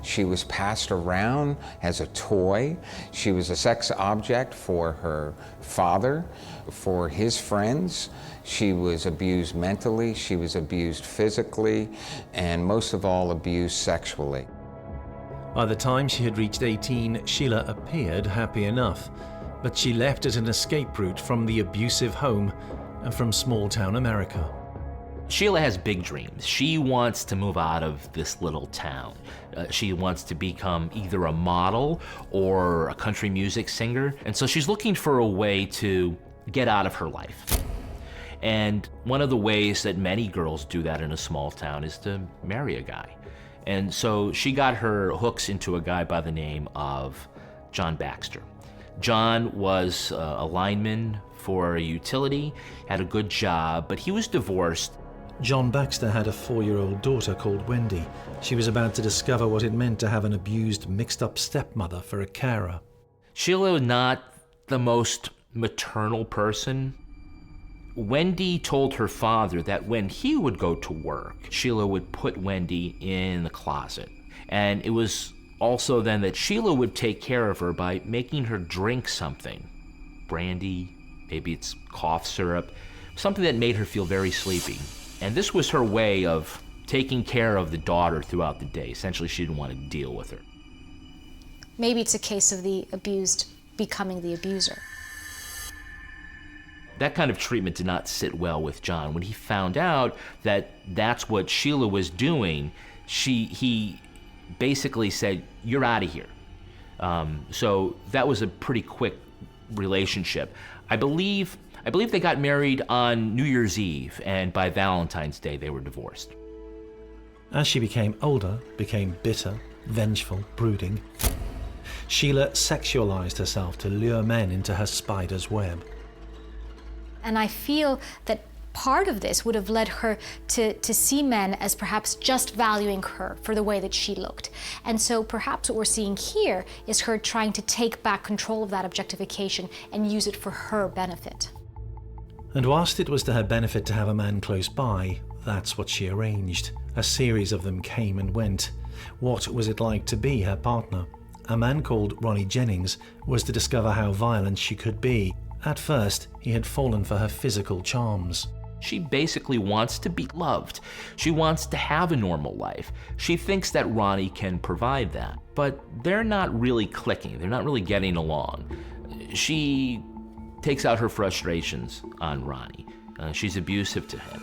She was passed around as a toy. She was a sex object for her father, for his friends. She was abused mentally, she was abused physically, and most of all, abused sexually. By the time she had reached 18, Sheila appeared happy enough, but she left at an escape route from the abusive home and from small-town America. Sheila has big dreams. She wants to move out of this little town. She wants to become either a model or a country music singer. And so she's looking for a way to get out of her life. And one of the ways that many girls do that in a small town is to marry a guy. And so she got her hooks into a guy by the name of John Baxter. John was a lineman for a utility, had a good job, but he was divorced. John Baxter had a 4-year-old daughter called Wendy. She was about to discover what it meant to have an abused, mixed-up stepmother for a carer. Sheila was not the most maternal person. Wendy told her father that when he would go to work, Sheila would put Wendy in the closet. And it was also then that Sheila would take care of her by making her drink something. Brandy, maybe it's cough syrup, something that made her feel very sleepy. And this was her way of taking care of the daughter throughout the day. Essentially, she didn't want to deal with her. Maybe it's a case of the abused becoming the abuser. That kind of treatment did not sit well with John. When he found out that that's what Sheila was doing, he basically said, "You're out of here." So that was a pretty quick relationship. I believe they got married on New Year's Eve, and by Valentine's Day they were divorced. As she became older, became bitter, vengeful, brooding, Sheila sexualized herself to lure men into her spider's web. And I feel that part of this would have led her to see men as perhaps just valuing her for the way that she looked. And so perhaps what we're seeing here is her trying to take back control of that objectification and use it for her benefit. And whilst it was to her benefit to have a man close by, that's what she arranged. A series of them came and went. What was it like to be her partner? A man called Ronnie Jennings was to discover how violent she could be. At first, he had fallen for her physical charms. She basically wants to be loved. She wants to have a normal life. She thinks that Ronnie can provide that, but they're not really clicking. They're not really getting along. She takes out her frustrations on Ronnie. She's abusive to him.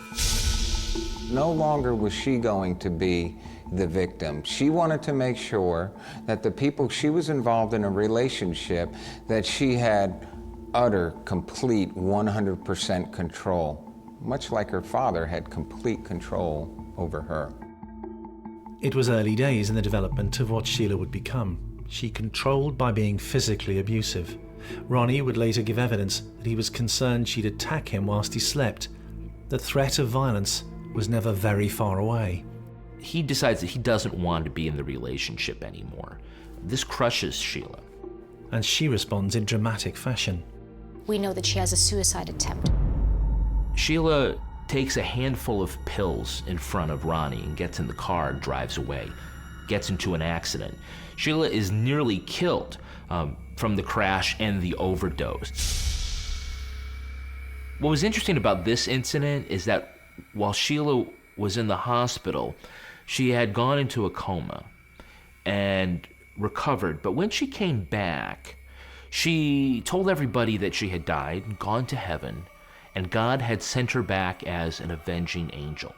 No longer was she going to be the victim. She wanted to make sure that the people she was involved in a relationship, that she had utter, complete, 100% control, much like her father had complete control over her. It was early days in the development of what Sheila would become. She controlled by being physically abusive. Ronnie would later give evidence that he was concerned she'd attack him whilst he slept. The threat of violence was never very far away. He decides that he doesn't want to be in the relationship anymore. This crushes Sheila. And she responds in dramatic fashion. We know that she has a suicide attempt. Sheila takes a handful of pills in front of Ronnie and gets in the car and drives away. Gets into an accident. Sheila is nearly killed from the crash and the overdose. What was interesting about this incident is that while Sheila was in the hospital, she had gone into a coma and recovered. But when she came back, she told everybody that she had died and gone to heaven, and God had sent her back as an avenging angel.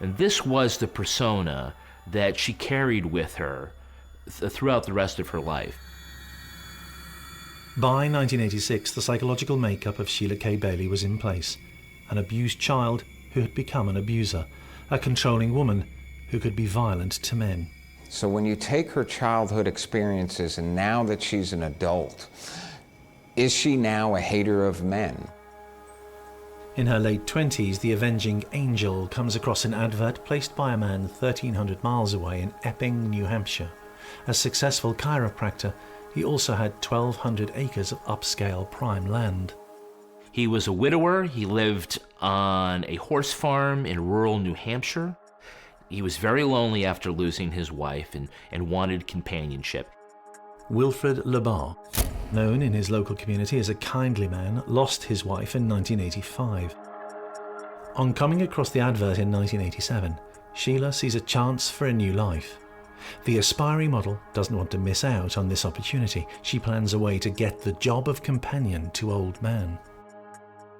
And this was the persona that she carried with her throughout the rest of her life. By 1986, the psychological makeup of Sheila K. Bailey was in place. An abused child who had become an abuser. A controlling woman who could be violent to men. So when you take her childhood experiences and now that she's an adult, is she now a hater of men? In her late 20s, the avenging angel comes across an advert placed by a man 1,300 miles away in Epping, New Hampshire. A successful chiropractor, he also had 1,200 acres of upscale prime land. He was a widower. He lived on a horse farm in rural New Hampshire. He was very lonely after losing his wife and wanted companionship. Wilfred Labar, known in his local community as a kindly man, lost his wife in 1985. On coming across the advert in 1987, Sheila sees a chance for a new life. The aspiring model doesn't want to miss out on this opportunity. She plans a way to get the job of companion to old man.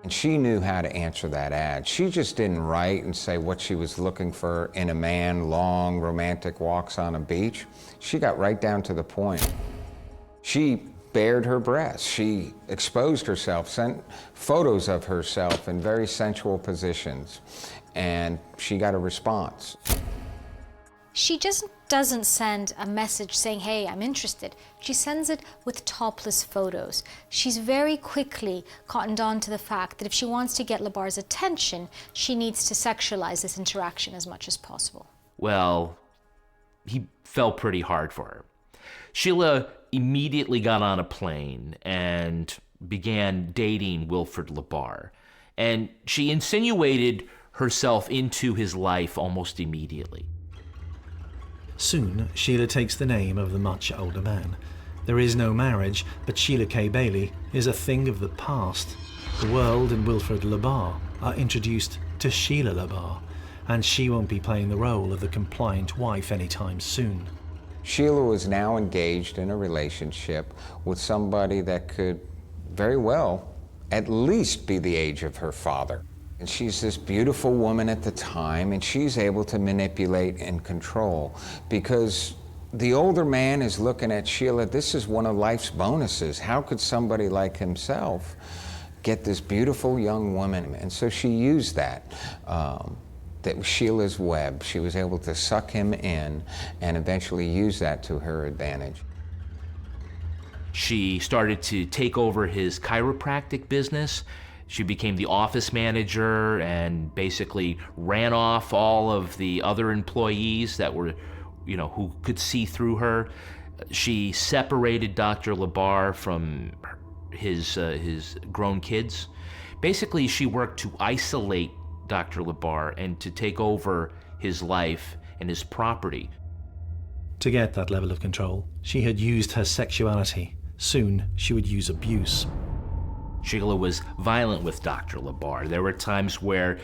And she knew how to answer that ad. She just didn't write and say what she was looking for in a man, long romantic walks on a beach. She got right down to the point. She bared her breasts. She exposed herself, sent photos of herself in very sensual positions, and she got a response. She just doesn't send a message saying, hey, I'm interested. She sends it with topless photos. She's very quickly cottoned on to the fact that if she wants to get Labar's attention, she needs to sexualize this interaction as much as possible. Well, he fell pretty hard for her. Sheila immediately got on a plane and began dating Wilfred Labar. And she insinuated herself into his life almost immediately. Soon, Sheila takes the name of the much older man. There is no marriage, but Sheila K. Bailey is a thing of the past. The world and Wilfred Labar are introduced to Sheila Labar, and she won't be playing the role of the compliant wife anytime soon. Sheila was now engaged in a relationship with somebody that could very well at least be the age of her father. And she's this beautiful woman at the time, and she's able to manipulate and control because the older man is looking at Sheila, this is one of life's bonuses. How could somebody like himself get this beautiful young woman? And so she used that. That was Sheila's web. She was able to suck him in and eventually use that to her advantage. She started to take over his chiropractic business. She became the office manager and basically ran off all of the other employees that were, who could see through her. She separated Dr. Labar from his grown kids. Basically, she worked to isolate Dr. Labar and to take over his life and his property. To get that level of control, she had used her sexuality. Soon, she would use abuse. Sheila was violent with Dr. Labar. There were times where,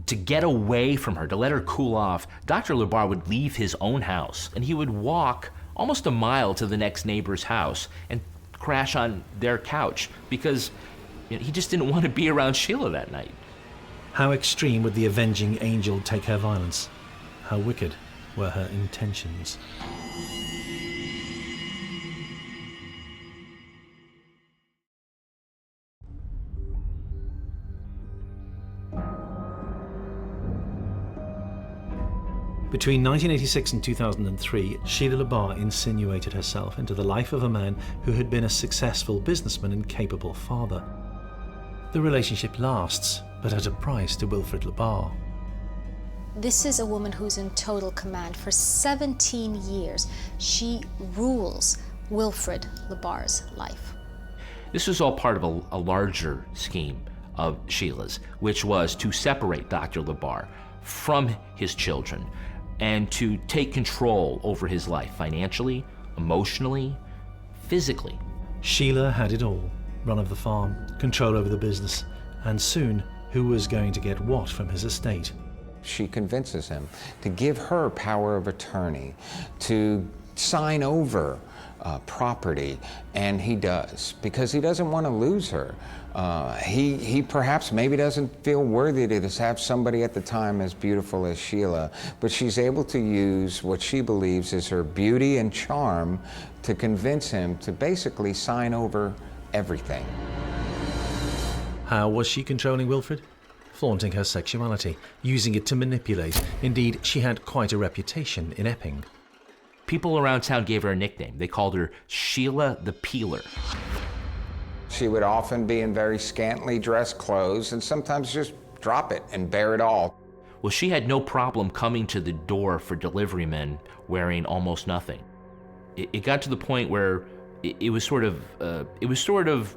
to get away from her, to let her cool off, Dr. Labar would leave his own house and he would walk almost a mile to the next neighbor's house and crash on their couch because he just didn't want to be around Sheila that night. How extreme would the avenging angel take her violence? How wicked were her intentions? Between 1986 and 2003, Sheila Labar insinuated herself into the life of a man who had been a successful businessman and capable father. The relationship lasts, but at a price to Wilfrid Labar. This is a woman who's in total command. For 17 years, she rules Wilfrid Labar's life. This was all part of a larger scheme of Sheila's, which was to separate Dr. Labar from his children and to take control over his life financially, emotionally, physically. Sheila had it all. Run of the farm, control over the business, and soon, who was going to get what from his estate? She convinces him to give her power of attorney, to sign over property, and he does, because he doesn't want to lose her. He perhaps maybe doesn't feel worthy to have somebody at the time as beautiful as Sheila, but she's able to use what she believes is her beauty and charm to convince him to basically sign over everything. How was she controlling Wilfrid? Flaunting her sexuality, using it to manipulate. Indeed, she had quite a reputation in Epping. People around town gave her a nickname. They called her Sheila the Peeler. She would often be in very scantily dressed clothes and sometimes just drop it and bear it all. Well, she had no problem coming to the door for delivery men wearing almost nothing. It got to the point where it was sort of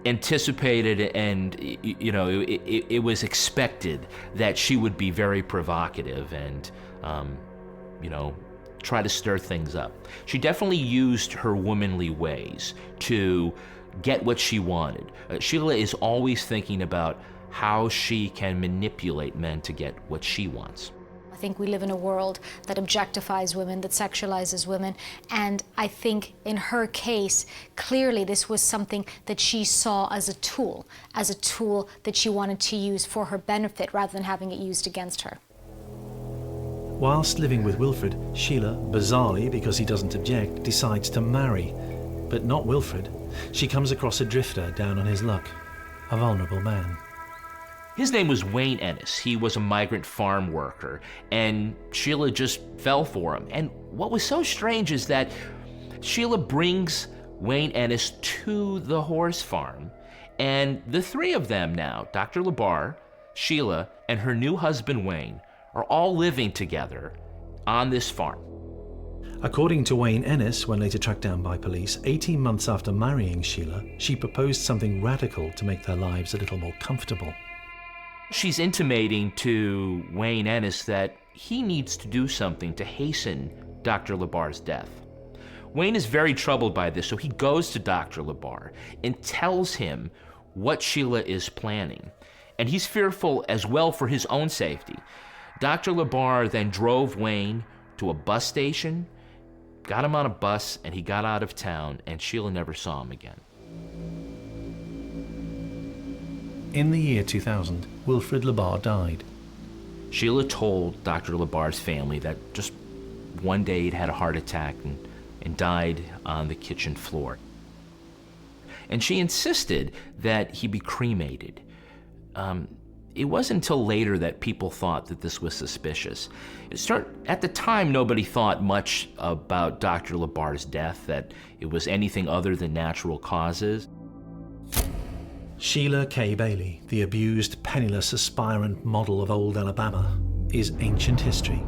anticipated, and it was expected that she would be very provocative and try to stir things up. She definitely used her womanly ways to get what she wanted. Sheila is always thinking about how she can manipulate men to get what she wants. I think we live in a world that objectifies women, that sexualizes women, and I think in her case, clearly this was something that she saw as a tool that she wanted to use for her benefit rather than having it used against her. Whilst living with Wilfrid, Sheila, bizarrely because he doesn't object, decides to marry. But not Wilfrid. She comes across a drifter down on his luck, a vulnerable man. His name was Wayne Ennis. He was a migrant farm worker, and Sheila just fell for him. And what was so strange is that Sheila brings Wayne Ennis to the horse farm, and the three of them now, Dr. Labar, Sheila, and her new husband Wayne, are all living together on this farm. According to Wayne Ennis, when later tracked down by police, 18 months after marrying Sheila, she proposed something radical to make their lives a little more comfortable. She's intimating to Wayne Ennis that he needs to do something to hasten Dr. Labar's death. Wayne is very troubled by this, so he goes to Dr. Labar and tells him what Sheila is planning. And he's fearful as well for his own safety. Dr. Labar then drove Wayne to a bus station, got him on a bus, and he got out of town, and Sheila never saw him again. In the year 2000, Wilfrid Labar died. Sheila told Dr. Labar's family that just one day he'd had a heart attack and died on the kitchen floor. And she insisted that he be cremated. It wasn't until later that people thought that this was suspicious. At the time, nobody thought much about Dr. Labar's death, that it was anything other than natural causes. Sheila K. Bailey, the abused, penniless, aspirant model of old Alabama, is ancient history.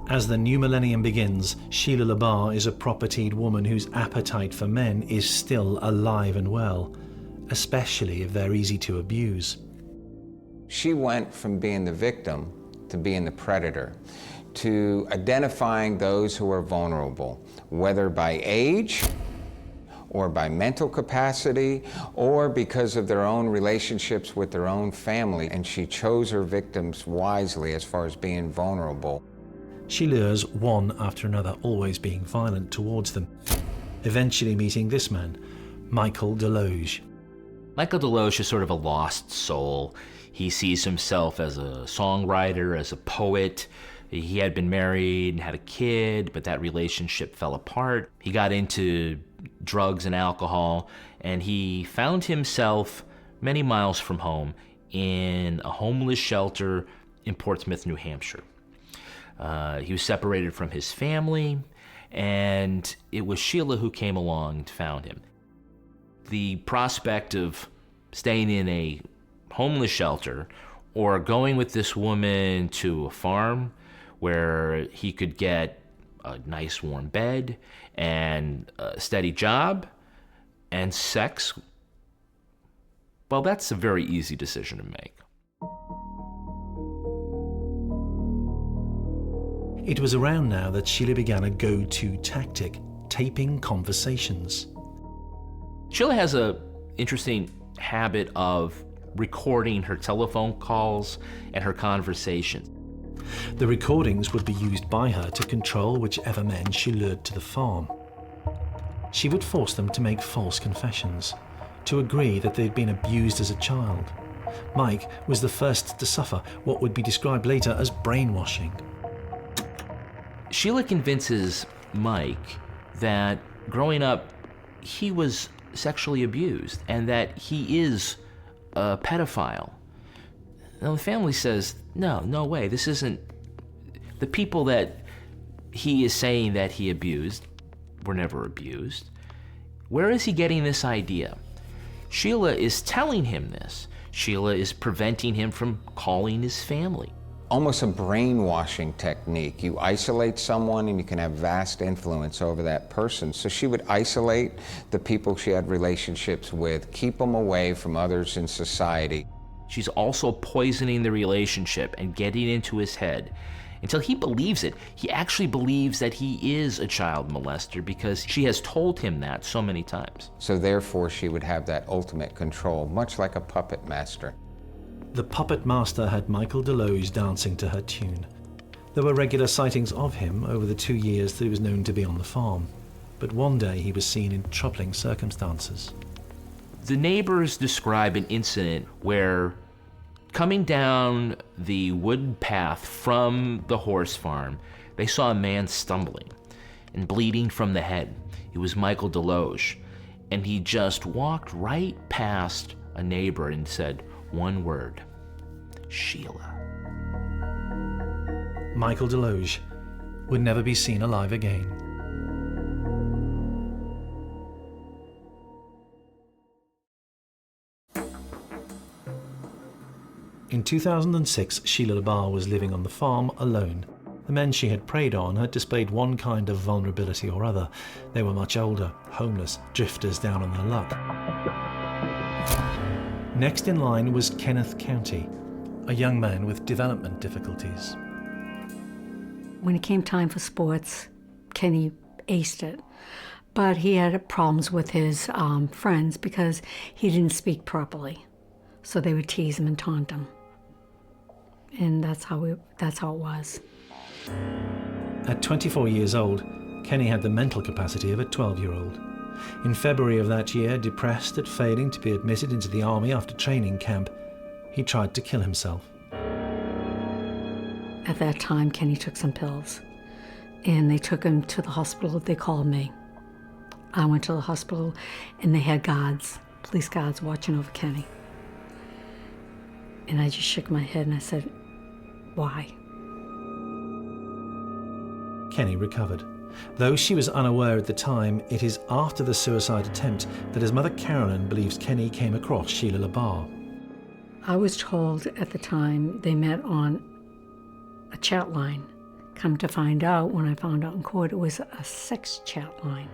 As the new millennium begins, Sheila Labar is a propertied woman whose appetite for men is still alive and well, especially if they're easy to abuse. She went from being the victim to being the predator, to identifying those who are vulnerable, whether by age, or by mental capacity, or because of their own relationships with their own family, and she chose her victims wisely as far as being vulnerable. She lures one after another, always being violent towards them, eventually meeting this man, Michael Deloge. Michael Deloge is sort of a lost soul. He sees himself as a songwriter, as a poet. He had been married and had a kid, but that relationship fell apart. He got into drugs and alcohol, and he found himself many miles from home in a homeless shelter in Portsmouth, New Hampshire. He was separated from his family, and it was Sheila who came along and found him. The prospect of staying in a homeless shelter or going with this woman to a farm where he could get a nice warm bed and a steady job and sex, well, that's a very easy decision to make. It was around now that Sheila began a go-to tactic, taping conversations. Sheila has an interesting habit of recording her telephone calls and her conversations. The recordings would be used by her to control whichever men she lured to the farm. She would force them to make false confessions, to agree that they'd been abused as a child. Mike was the first to suffer what would be described later as brainwashing. Sheila convinces Mike that growing up he was sexually abused and that he is a pedophile. Now the family says, no way, this isn't. The people that he is saying that he abused were never abused. Where is he getting this idea? Sheila is telling him this. Sheila is preventing him from calling his family. Almost a brainwashing technique. You isolate someone and you can have vast influence over that person. So she would isolate the people she had relationships with, keep them away from others in society. She's also poisoning the relationship and getting into his head until he believes it. He actually believes that he is a child molester because she has told him that so many times. So therefore she would have that ultimate control, much like a puppet master. The puppet master had Michael Deloge dancing to her tune. There were regular sightings of him over the 2 years that he was known to be on the farm, but one day he was seen in troubling circumstances. The neighbors describe an incident where, coming down the wooden path from the horse farm, they saw a man stumbling and bleeding from the head. It was Michael Deloge, and he just walked right past a neighbor and said one word: Sheila. Michael Deloge would never be seen alive again. In 2006, Sheila Labar was living on the farm alone. The men she had preyed on had displayed one kind of vulnerability or other. They were much older, homeless, drifters down on their luck. Next in line was Kenneth County, a young man with development difficulties. When it came time for sports, Kenny aced it. But he had problems with his friends because he didn't speak properly. So they would tease him and taunt him. And that's how it was. At 24 years old, Kenny had the mental capacity of a 12-year-old. In February of that year, depressed at failing to be admitted into the army after training camp, he tried to kill himself. At that time, Kenny took some pills, and they took him to the hospital. They called me. I went to the hospital, and they had guards, police guards, watching over Kenny. And I just shook my head and I said, why? Kenny recovered, Though she was unaware at the time, it is after the suicide attempt that his mother Carolyn believes Kenny came across Sheila Labar. I was told at the time they met on a chat line. Come to find out, when I found out in court, it was a sex chat line.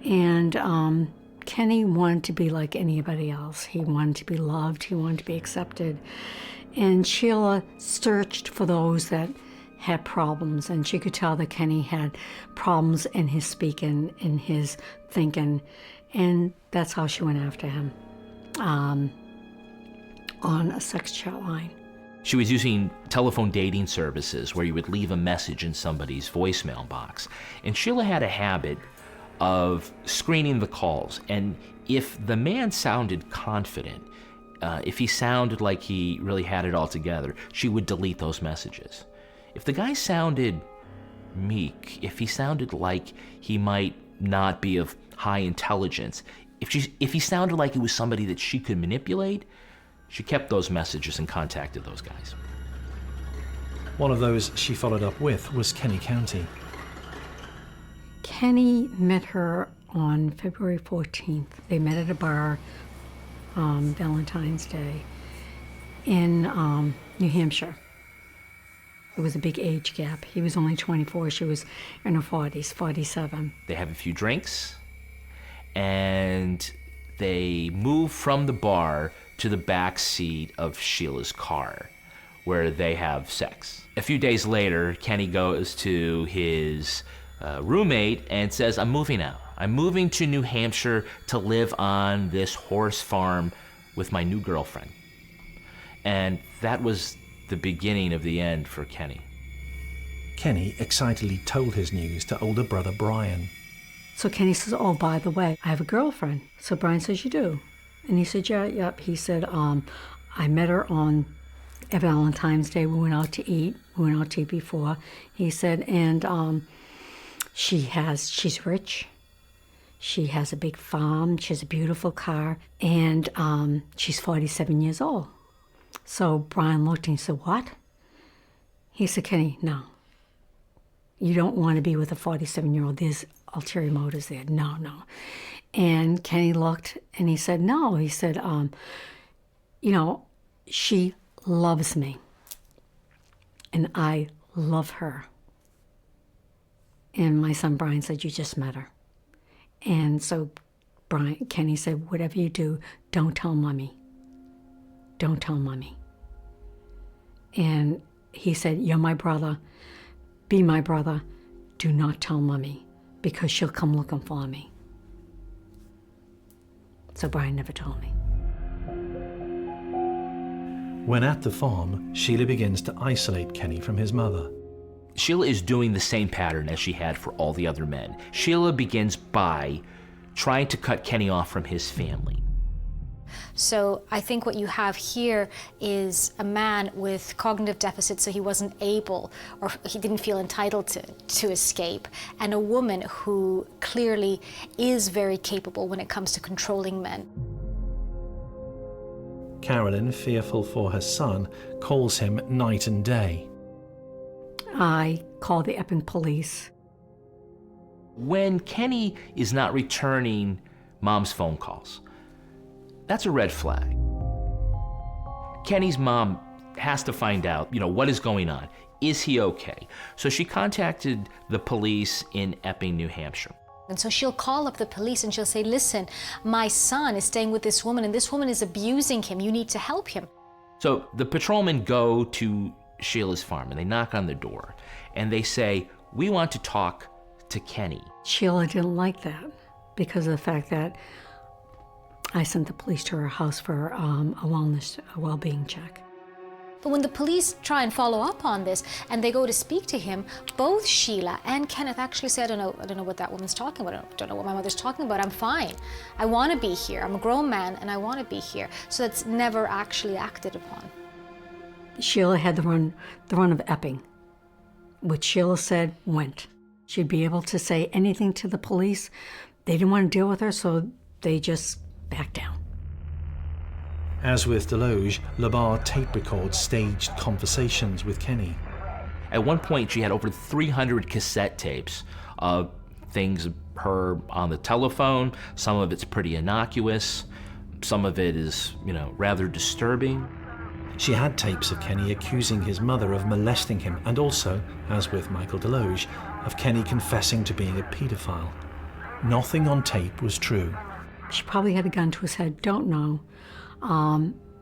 And Kenny wanted to be like anybody else. He wanted to be loved, he wanted to be accepted. And Sheila searched for those that had problems, and she could tell that Kenny had problems in his speaking, in his thinking, and that's how she went after him, on a sex chat line. She was using telephone dating services where you would leave a message in somebody's voicemail box. And Sheila had a habit of screening the calls, and if the man sounded confident, if he sounded like he really had it all together, she would delete those messages. If the guy sounded meek, if he sounded like he might not be of high intelligence, if he sounded like he was somebody that she could manipulate, she kept those messages and contacted those guys. One of those she followed up with was Kenny County. Kenny met her on February 14th. They met at a bar, Valentine's Day, in New Hampshire. It was a big age gap. He was only 24, she was in her 40s, 47. They have a few drinks, and they move from the bar to the back seat of Sheila's car, where they have sex. A few days later, Kenny goes to his roommate and says, I'm moving out. I'm moving to New Hampshire to live on this horse farm with my new girlfriend. And that was the beginning of the end for Kenny. Kenny excitedly told his news to older brother Brian. So Kenny says, oh, by the way, I have a girlfriend. So Brian says, you do? And he said, yeah, yep. He said, I met her on Valentine's Day. We went out to eat. We went out to eat before. He said, and she's rich. She has a big farm. She has a beautiful car. And she's 47 years old. So Brian looked and he said, what? He said, Kenny, no. You don't want to be with a 47-year-old. There's ulterior motives there. No. And Kenny looked and he said, no. He said, she loves me. And I love her. And my son Brian said, you just met her. And so Kenny said, whatever you do, don't tell Mommy. Don't tell Mommy. And he said, you're my brother. Be my brother. Do not tell Mommy, because she'll come looking for me. So Brian never told me. When at the farm, Sheila begins to isolate Kenny from his mother. Sheila is doing the same pattern as she had for all the other men. Sheila begins by trying to cut Kenny off from his family. So I think what you have here is a man with cognitive deficits, so he wasn't able, or he didn't feel entitled to escape, and a woman who clearly is very capable when it comes to controlling men. Carolyn, fearful for her son, calls him night and day. I called the Epping police. When Kenny is not returning Mom's phone calls, that's a red flag. Kenny's mom has to find out, what is going on. Is he okay? So she contacted the police in Epping, New Hampshire. And so she'll call up the police and she'll say, listen, my son is staying with this woman and this woman is abusing him. You need to help him. So the patrolmen go to Sheila's farm and they knock on the door and they say, we want to talk to Kenny. Sheila didn't like that because of the fact that I sent the police to her house for a well-being check. But when the police try and follow up on this and they go to speak to him, both Sheila and Kenneth actually say, I don't know what that woman's talking about. I don't know what my mother's talking about. I'm fine. I want to be here. I'm a grown man and I want to be here. So that's never actually acted upon. Sheila had the run of Epping. What Sheila said went. She'd be able to say anything to the police. They didn't want to deal with her, so they just backed down. As with Deloge, Labar tape records staged conversations with Kenny. At one point, she had over 300 cassette tapes of things her on the telephone. Some of it's pretty innocuous. Some of it is, rather disturbing. She had tapes of Kenny accusing his mother of molesting him, and also, as with Michael Deloge, of Kenny confessing to being a paedophile. Nothing on tape was true. She probably had a gun to his head, don't know.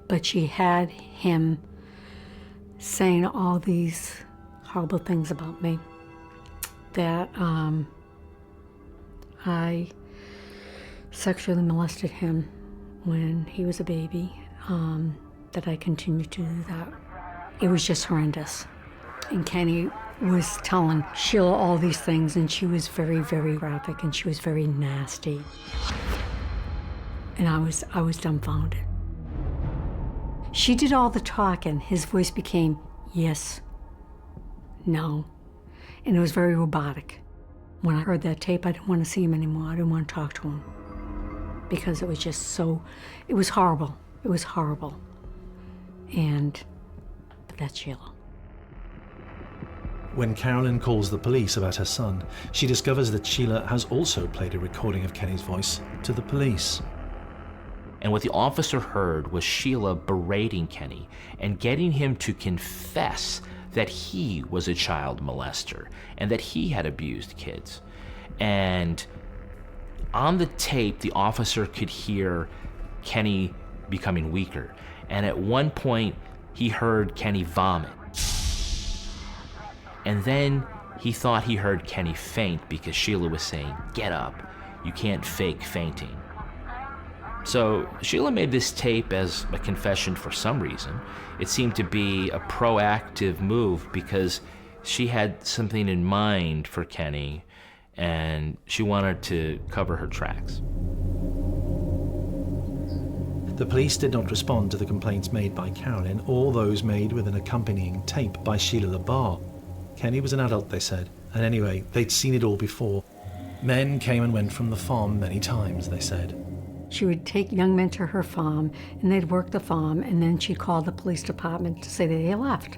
But she had him saying all these horrible things about me. That I sexually molested him when he was a baby, that I continued to do that. It was just horrendous. And Kenny was telling Sheila all these things, and she was very, very graphic, and she was very nasty. And I was dumbfounded. She did all the talking. His voice became yes, no, and it was very robotic. When I heard that tape, I didn't want to see him anymore. I didn't want to talk to him because it was just it was horrible. It was horrible. But that's Sheila. When Carolyn calls the police about her son, she discovers that Sheila has also played a recording of Kenny's voice to the police. And what the officer heard was Sheila berating Kenny and getting him to confess that he was a child molester and that he had abused kids. And on the tape, the officer could hear Kenny becoming weaker. And at one point, he heard Kenny vomit. And then he thought he heard Kenny faint because Sheila was saying, "Get up, you can't fake fainting." So Sheila made this tape as a confession for some reason. It seemed to be a proactive move because she had something in mind for Kenny and she wanted to cover her tracks. The police did not respond to the complaints made by Carolyn or those made with an accompanying tape by Sheila Labar. Kenny was an adult, they said, and anyway, they'd seen it all before. Men came and went from the farm many times, they said. She would take young men to her farm, and they'd work the farm, and then she'd call the police department to say that they left.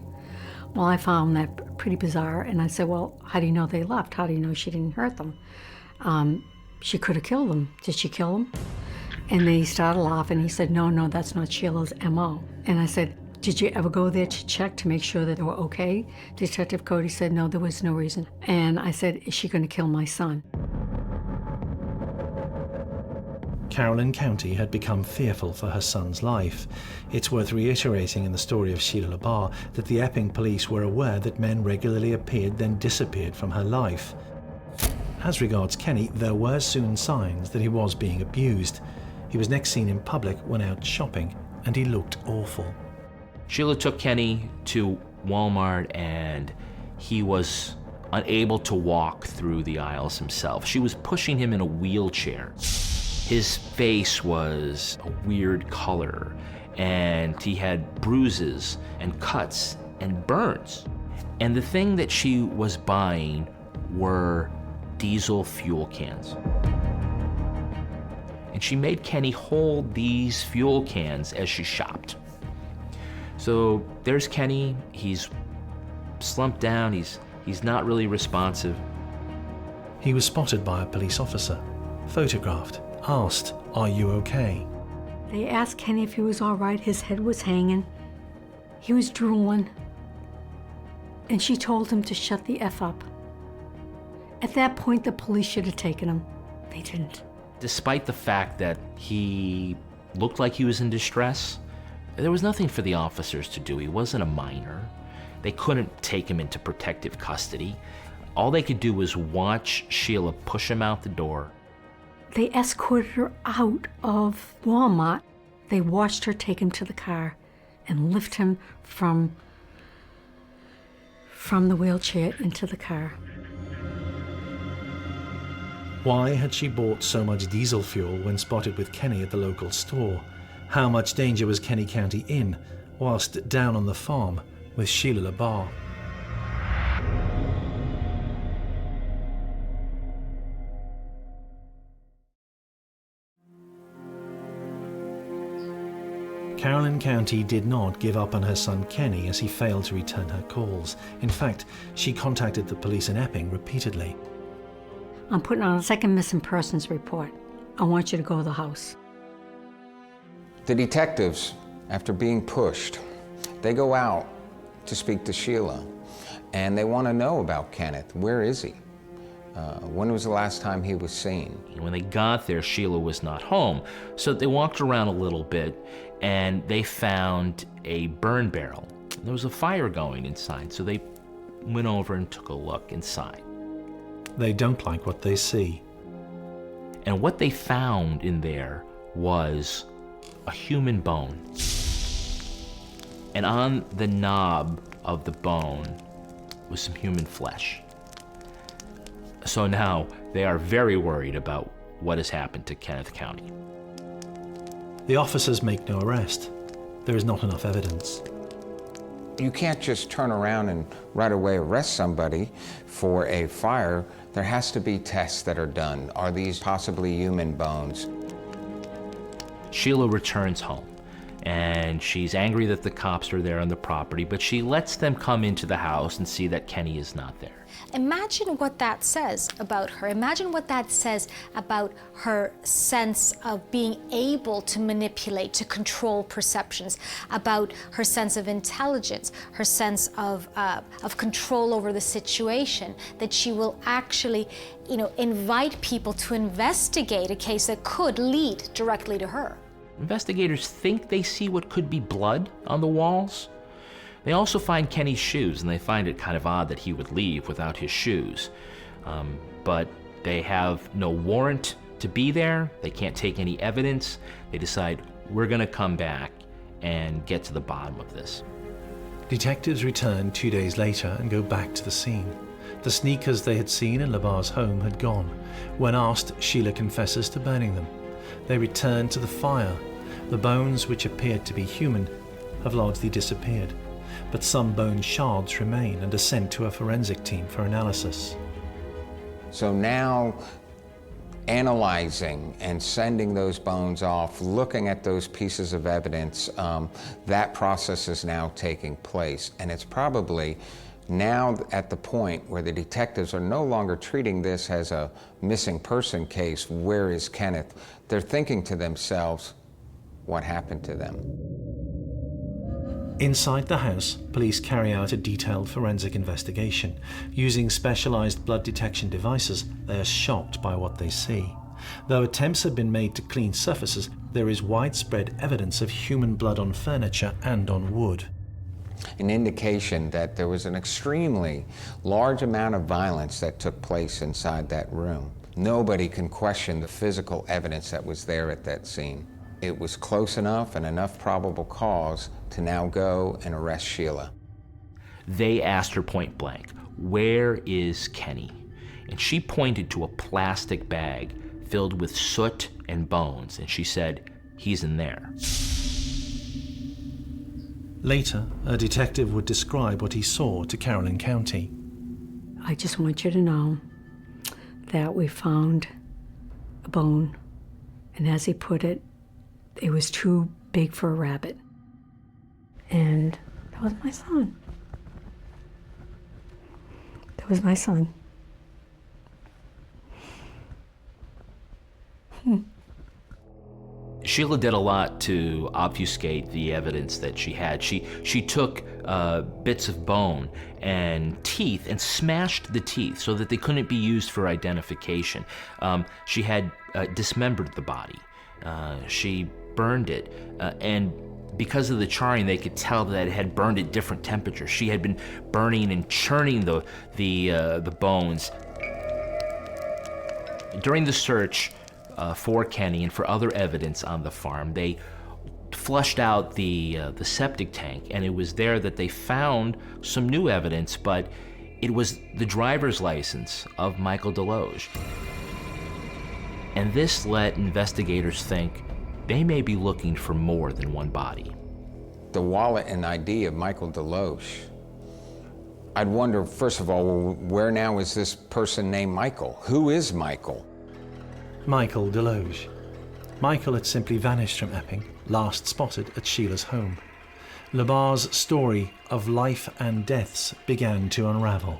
Well, I found that pretty bizarre, and I said, well, how do you know they left? How do you know she didn't hurt them? She could have killed them. Did she kill them? And they started laughing. He said, no, that's not Sheila's M.O. And I said, did you ever go there to check to make sure that they were okay? Detective Cody said, no, there was no reason. And I said, is she going to kill my son? Carolyn County had become fearful for her son's life. It's worth reiterating in the story of Sheila Labar that the Epping police were aware that men regularly appeared then disappeared from her life. As regards Kenny, there were soon signs that he was being abused. He was next seen in public when out shopping, and he looked awful. Sheila took Kenny to Walmart and he was unable to walk through the aisles himself. She was pushing him in a wheelchair. His face was a weird color, and he had bruises and cuts and burns. And the thing that she was buying were diesel fuel cans. And she made Kenny hold these fuel cans as she shopped. So there's Kenny. He's slumped down. He's not really responsive. He was spotted by a police officer, photographed, asked, "Are you okay?" They asked Kenny if he was all right. His head was hanging. He was drooling. And she told him to shut the F up. At that point, the police should have taken him. They didn't. Despite the fact that he looked like he was in distress, there was nothing for the officers to do. He wasn't a minor. They couldn't take him into protective custody. All they could do was watch Sheila push him out the door. They escorted her out of Walmart. They watched her take him to the car and lift him from the wheelchair into the car. Why had she bought so much diesel fuel when spotted with Kenny at the local store? How much danger was Kenny County in, whilst down on the farm with Sheila Labar? Carolyn County did not give up on her son Kenny as he failed to return her calls. In fact, she contacted the police in Epping repeatedly. I'm putting on a second missing persons report. I want you to go to the house. The detectives, after being pushed, they go out to speak to Sheila, and they want to know about Kenneth. Where is he? When was the last time he was seen? When they got there, Sheila was not home, so they walked around a little bit, and they found a burn barrel. There was a fire going inside, so they went over and took a look inside. They don't like what they see. And what they found in there was a human bone. And on the knob of the bone was some human flesh. So now they are very worried about what has happened to Kenneth County. The officers make no arrest. There is not enough evidence. You can't just turn around and right away arrest somebody for a fire. There has to be tests that are done. Are these possibly human bones? Sheila returns home, and she's angry that the cops are there on the property, but she lets them come into the house and see that Kenny is not there. Imagine what that says about her. Imagine what that says about her sense of being able to manipulate, to control perceptions, about her sense of intelligence, her sense of control over the situation, that she will actually, invite people to investigate a case that could lead directly to her. Investigators think they see what could be blood on the walls. They also find Kenny's shoes, and they find it kind of odd that he would leave without his shoes. But they have no warrant to be there. They can't take any evidence. They decide, we're going to come back and get to the bottom of this. Detectives return 2 days later and go back to the scene. The sneakers they had seen in Labar's home had gone. When asked, Sheila confesses to burning them. They return to the fire. The bones, which appeared to be human, have largely disappeared, but some bone shards remain and are sent to a forensic team for analysis. So now, analyzing and sending those bones off, looking at those pieces of evidence, that process is now taking place. And it's probably now at the point where the detectives are no longer treating this as a missing person case. Where is Kenneth? They're thinking to themselves, what happened to them? Inside the house, police carry out a detailed forensic investigation. Using specialized blood detection devices, they are shocked by what they see. Though attempts have been made to clean surfaces, there is widespread evidence of human blood on furniture and on wood. An indication that there was an extremely large amount of violence that took place inside that room. Nobody can question the physical evidence that was there at that scene. It was close enough and enough probable cause to now go and arrest Sheila. They asked her point blank, where is Kenny? And she pointed to a plastic bag filled with soot and bones, and she said, he's in there. Later, a detective would describe what he saw to Caroline County. I just want you to know that we found a bone, and as he put it, it was too big for a rabbit. And that was my son. That was my son. Sheila did a lot to obfuscate the evidence that she had. She took bits of bone and teeth and smashed the teeth so that they couldn't be used for identification. She had dismembered the body. She burned it, and because of the charring, they could tell that it had burned at different temperatures. She had been burning and churning the bones. During the search for Kenny and for other evidence on the farm, they flushed out the septic tank, and it was there that they found some new evidence, but it was the driver's license of Michael Deloge. And this let investigators think they may be looking for more than one body. The wallet and ID of Michael Deloge. I'd wonder, first of all, well, where now is this person named Michael? Who is Michael? Michael Deloge. Michael had simply vanished from Epping, last spotted at Sheila's home. Labar's story of life and deaths began to unravel.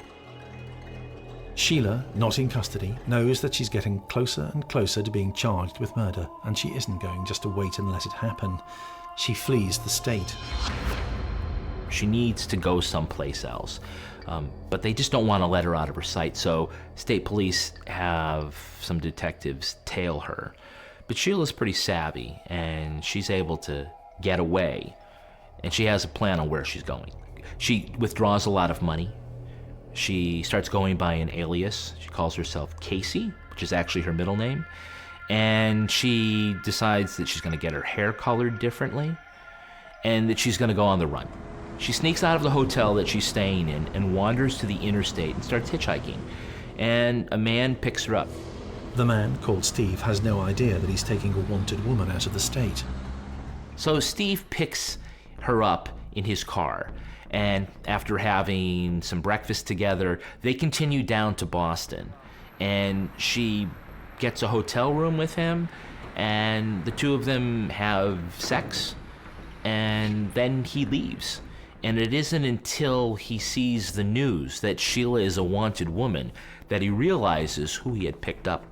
Sheila, not in custody, knows that she's getting closer and closer to being charged with murder, and she isn't going just to wait and let it happen. She flees the state. She needs to go someplace else, but they just don't want to let her out of her sight, so state police have some detectives tail her. But Sheila's pretty savvy, and she's able to get away, and she has a plan on where she's going. She withdraws a lot of money. She starts going by an alias. She calls herself Casey, which is actually her middle name. And she decides that she's going to get her hair colored differently and that she's going to go on the run. She sneaks out of the hotel that she's staying in and wanders to the interstate and starts hitchhiking. And a man picks her up. The man, called Steve, has no idea that he's taking a wanted woman out of the state. So Steve picks her up in his car. And after having some breakfast together, they continue down to Boston. And she gets a hotel room with him, and the two of them have sex, and then he leaves. And it isn't until he sees the news that Sheila is a wanted woman that he realizes who he had picked up.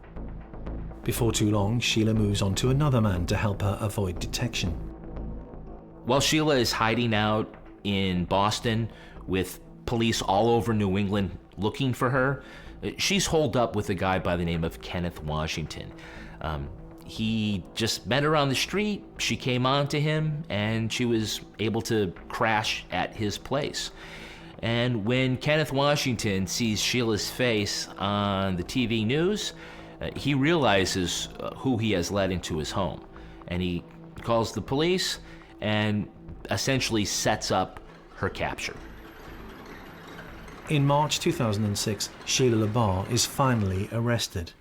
Before too long, Sheila moves on to another man to help her avoid detection. While Sheila is hiding out in Boston with police all over New England looking for her, she's holed up with a guy by the name of Kenneth Washington. He just met her on the street, she came on to him, and she was able to crash at his place. And when Kenneth Washington sees Sheila's face on the TV news, he realizes who he has let into his home. And he calls the police and essentially sets up her capture. In March 2006, Sheila Labar is finally arrested.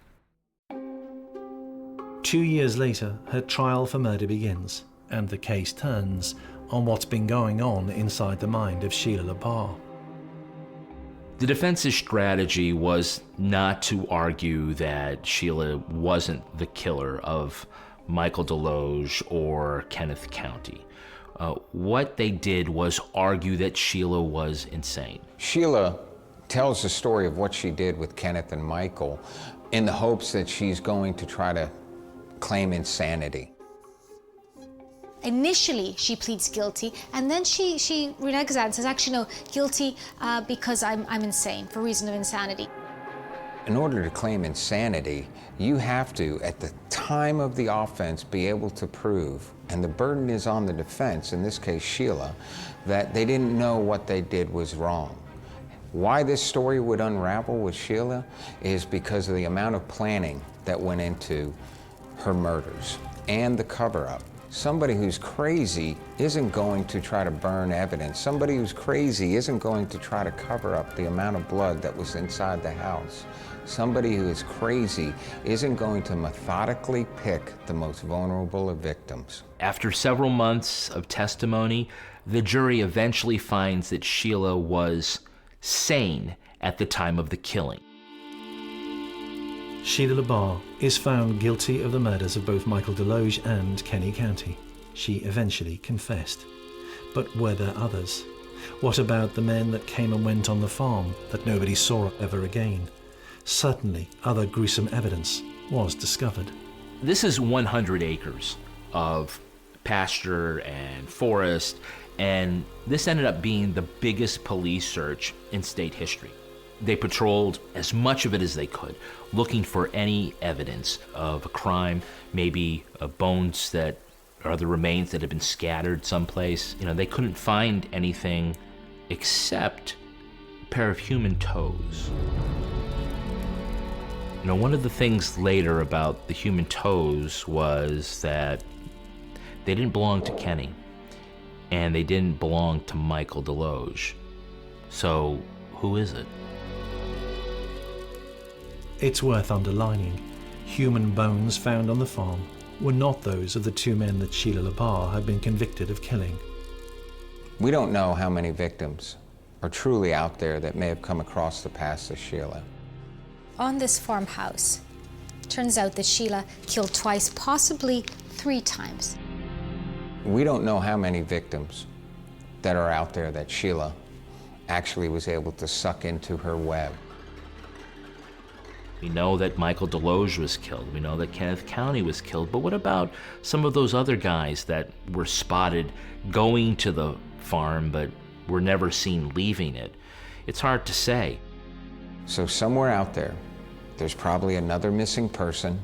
2 years later, her trial for murder begins, and the case turns on what's been going on inside the mind of Sheila Labar. The defense's strategy was not to argue that Sheila wasn't the killer of Michael Deloge or Kenneth County. What they did was argue that Sheila was insane. Sheila tells the story of what she did with Kenneth and Michael in the hopes that she's going to try to claim insanity. Initially, she pleads guilty, and then she reneges and says, actually, no, guilty because I'm insane, for reason of insanity. In order to claim insanity, you have to, at the time of the offense, be able to prove, and the burden is on the defense, in this case Sheila, that they didn't know what they did was wrong. Why this story would unravel with Sheila is because of the amount of planning that went into her murders and the cover-up. Somebody who's crazy isn't going to try to burn evidence. Somebody who's crazy isn't going to try to cover up the amount of blood that was inside the house. Somebody who is crazy isn't going to methodically pick the most vulnerable of victims. After several months of testimony, the jury eventually finds that Sheila was sane at the time of the killing. Sheila Labar is found guilty of the murders of both Michael Deloge and Kenny County. She eventually confessed. But were there others? What about the men that came and went on the farm that nobody saw ever again? Suddenly, other gruesome evidence was discovered. This is 100 acres of pasture and forest, and this ended up being the biggest police search in state history. They patrolled as much of it as they could, looking for any evidence of a crime, maybe bones that are the remains that had been scattered someplace. They couldn't find anything except a pair of human toes. One of the things later about the human toes was that they didn't belong to Kenny, and they didn't belong to Michael Deloge. So, who is it? It's worth underlining, human bones found on the farm were not those of the two men that Sheila Labar had been convicted of killing. We don't know how many victims are truly out there that may have come across the paths of Sheila. On this farmhouse, turns out that Sheila killed twice, possibly 3 times. We don't know how many victims that are out there that Sheila actually was able to suck into her web. We know that Michael Deloge was killed. We know that Kenneth County was killed. But what about some of those other guys that were spotted going to the farm but were never seen leaving it? It's hard to say. So somewhere out there, there's probably another missing person,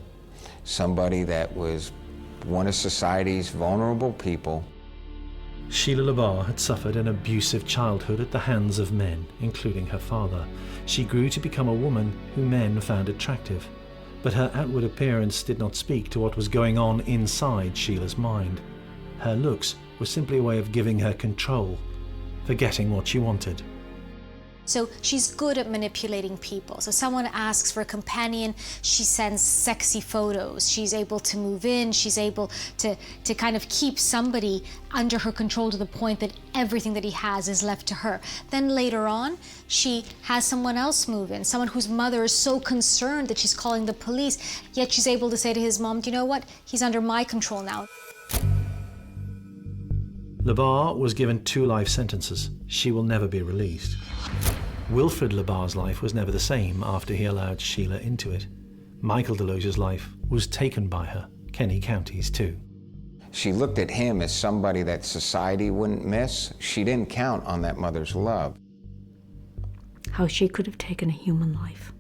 somebody that was one of society's vulnerable people. Sheila Labar had suffered an abusive childhood at the hands of men, including her father. She grew to become a woman who men found attractive. But her outward appearance did not speak to what was going on inside Sheila's mind. Her looks were simply a way of giving her control, forgetting what she wanted. So she's good at manipulating people. So someone asks for a companion, she sends sexy photos. She's able to move in, she's able to kind of keep somebody under her control to the point that everything that he has is left to her. Then later on, she has someone else move in, someone whose mother is so concerned that she's calling the police, yet she's able to say to his mom, do you know what? He's under my control now. Labar was given 2 life sentences. She will never be released. Wilfred Labar's life was never the same after he allowed Sheila into it. Michael Deloge's life was taken by her, Kenny County's too. She looked at him as somebody that society wouldn't miss. She didn't count on that mother's love. How she could have taken a human life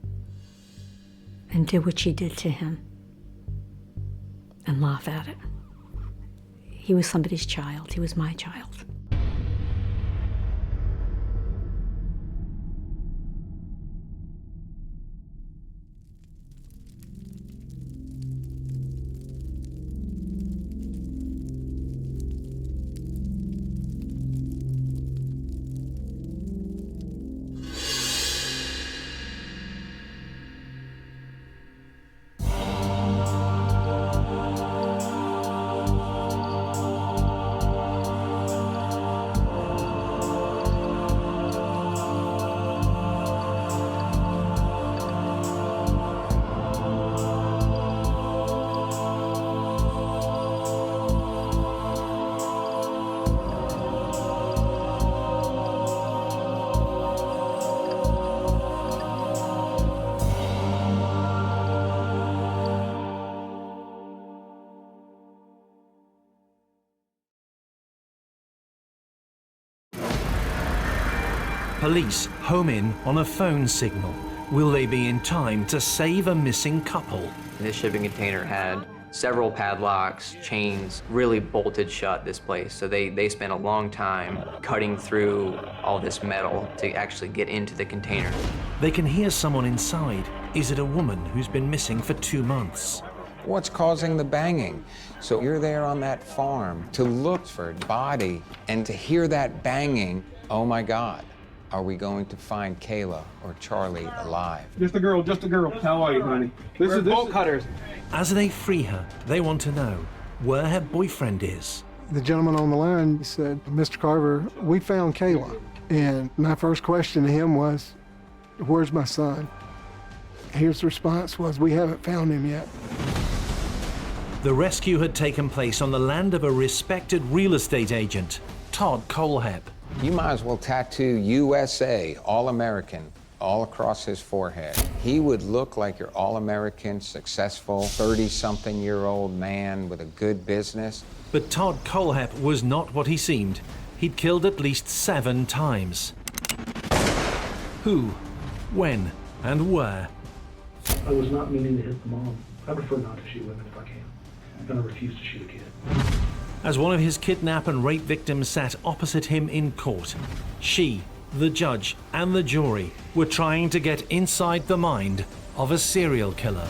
and did what she did to him and laugh at it. He was somebody's child. He was my child. Police home in on a phone signal. Will they be in time to save a missing couple? This shipping container had several padlocks, chains, really bolted shut this place. So they spent a long time cutting through all this metal to actually get into the container. They can hear someone inside. Is it a woman who's been missing for 2 months? What's causing the banging? So you're there on that farm to look for a body and to hear that banging. Oh my God. Are we going to find Kayla or Charlie alive? Just a girl, just a girl. How are you, honey? This is bolt cutters. As they free her, they want to know where her boyfriend is. The gentleman on the line said, Mr. Carver, we found Kayla. And my first question to him was, where's my son? His response was, we haven't found him yet. The rescue had taken place on the land of a respected real estate agent, Todd Colehap. You might as well tattoo USA, All-American, all across his forehead. He would look like your all-American, successful, 30-something-year-old man with a good business. But Todd Colehap was not what he seemed. He'd killed at least 7 times. Who, when, and where? I was not meaning to hit the mom. I prefer not to shoot women if I can. I'm gonna refuse to shoot a kid. As one of his kidnap and rape victims sat opposite him in court, she, the judge, and the jury were trying to get inside the mind of a serial killer.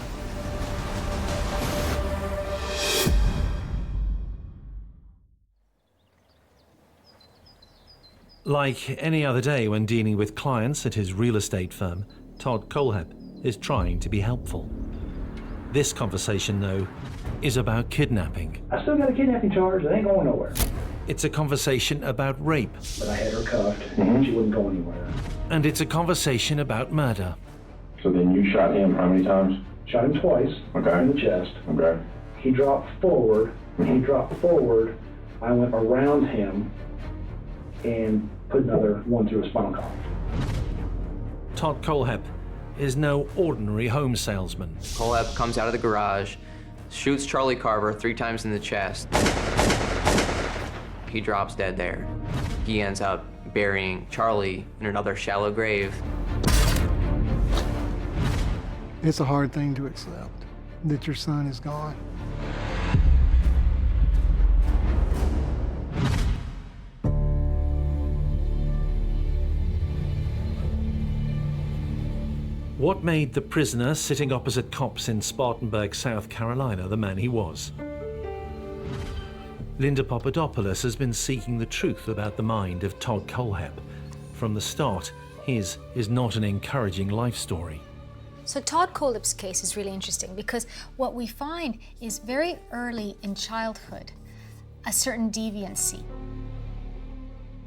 Like any other day when dealing with clients at his real estate firm, Todd Colehap is trying to be helpful. This conversation, though, is about kidnapping. I still got a kidnapping charge. It ain't going nowhere. It's a conversation about rape. But I had her cuffed, and she wouldn't go anywhere. And it's a conversation about murder. So then you shot him how many times? Shot him twice. Okay. In the chest. Okay. He dropped forward. When he dropped forward, I went around him and put another one through his spinal column. Todd Colehap is no ordinary home salesman. Colehap comes out of the garage, shoots Charlie Carver 3 times in the chest. He drops dead there. He ends up burying Charlie in another shallow grave. It's a hard thing to accept that your son is gone. What made the prisoner sitting opposite cops in Spartanburg, South Carolina, the man he was? Linda Papadopoulos has been seeking the truth about the mind of Todd Colehap. From the start, his is not an encouraging life story. So Todd Colehap's case is really interesting because what we find is very early in childhood, a certain deviancy.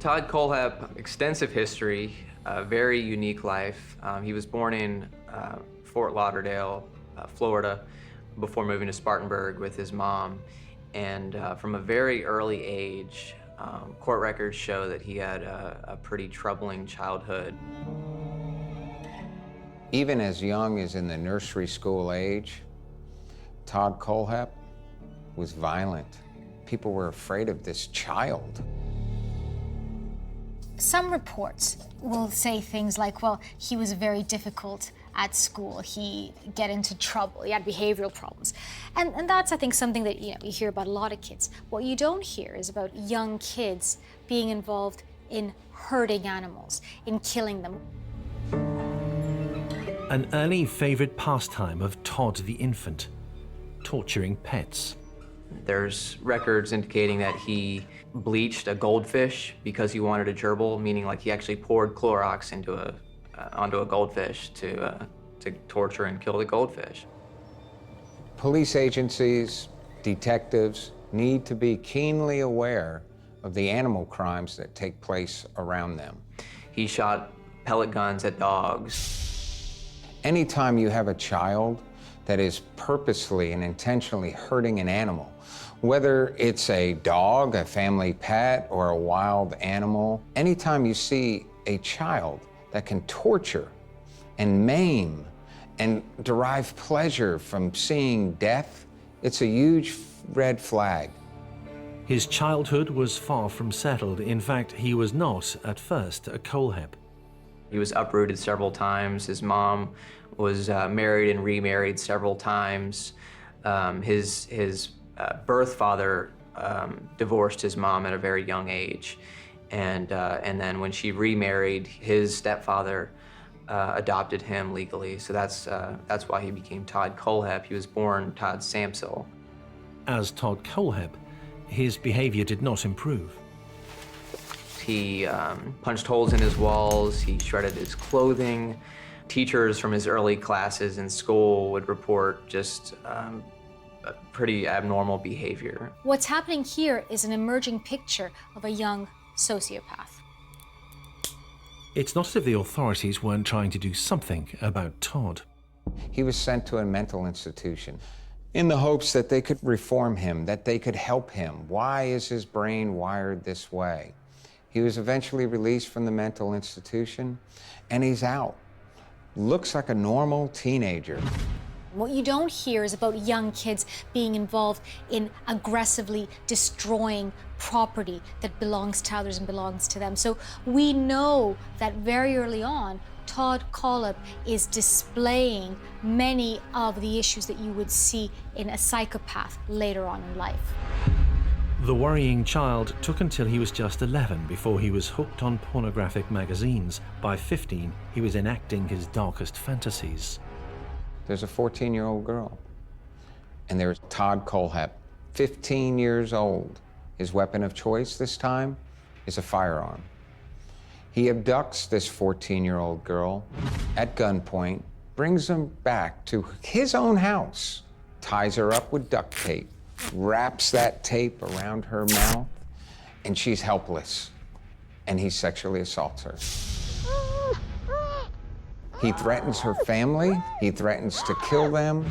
Todd Colehap, extensive history, a very unique life. He was born in Fort Lauderdale, Florida, before moving to Spartanburg with his mom. And from a very early age, court records show that he had a pretty troubling childhood. Even as young as in the nursery school age, Todd Colehap was violent. People were afraid of this child. Some reports will say things like, well, he was very difficult at school. He get into trouble. He had behavioral problems. And that's, I think, something that you hear about a lot of kids. What you don't hear is about young kids being involved in hurting animals, in killing them. An early favorite pastime of Todd the infant, torturing pets. There's records indicating that he bleached a goldfish because he wanted a gerbil, meaning like he actually poured Clorox onto a goldfish to torture and kill the goldfish. Police agencies, detectives need to be keenly aware of the animal crimes that take place around them. He shot pellet guns at dogs. Anytime you have a child that is purposely and intentionally hurting an animal, whether it's a dog, a family pet, or a wild animal, anytime you see a child that can torture and maim and derive pleasure from seeing death, it's a huge red flag. His childhood was far from settled. In fact, he was not, at first, a Colehap. He was uprooted several times. His mom was married and remarried several times. His birth father divorced his mom at a very young age. And then when she remarried, his stepfather adopted him legally. So that's why he became Todd Colehap. He was born Todd Samsel. As Todd Colehap, his behavior did not improve. He punched holes in his walls, he shredded his clothing. Teachers from his early classes in school would report just pretty abnormal behavior. What's happening here is an emerging picture of a young sociopath. It's not as if the authorities weren't trying to do something about Todd. He was sent to a mental institution in the hopes that they could reform him, that they could help him. Why is his brain wired this way? He was eventually released from the mental institution, and he's out. Looks like a normal teenager. What you don't hear is about young kids being involved in aggressively destroying property that belongs to others and belongs to them. So we know that very early on, Todd Colehap is displaying many of the issues that you would see in a psychopath later on in life. The worrying child took until he was just 11 before he was hooked on pornographic magazines. By 15, he was enacting his darkest fantasies. There's a 14-year-old girl, and there's Todd Colehap, 15 years old. His weapon of choice this time is a firearm. He abducts this 14-year-old girl at gunpoint, brings her back to his own house, ties her up with duct tape, wraps that tape around her mouth, and she's helpless, and he sexually assaults her. He threatens her family, he threatens to kill them,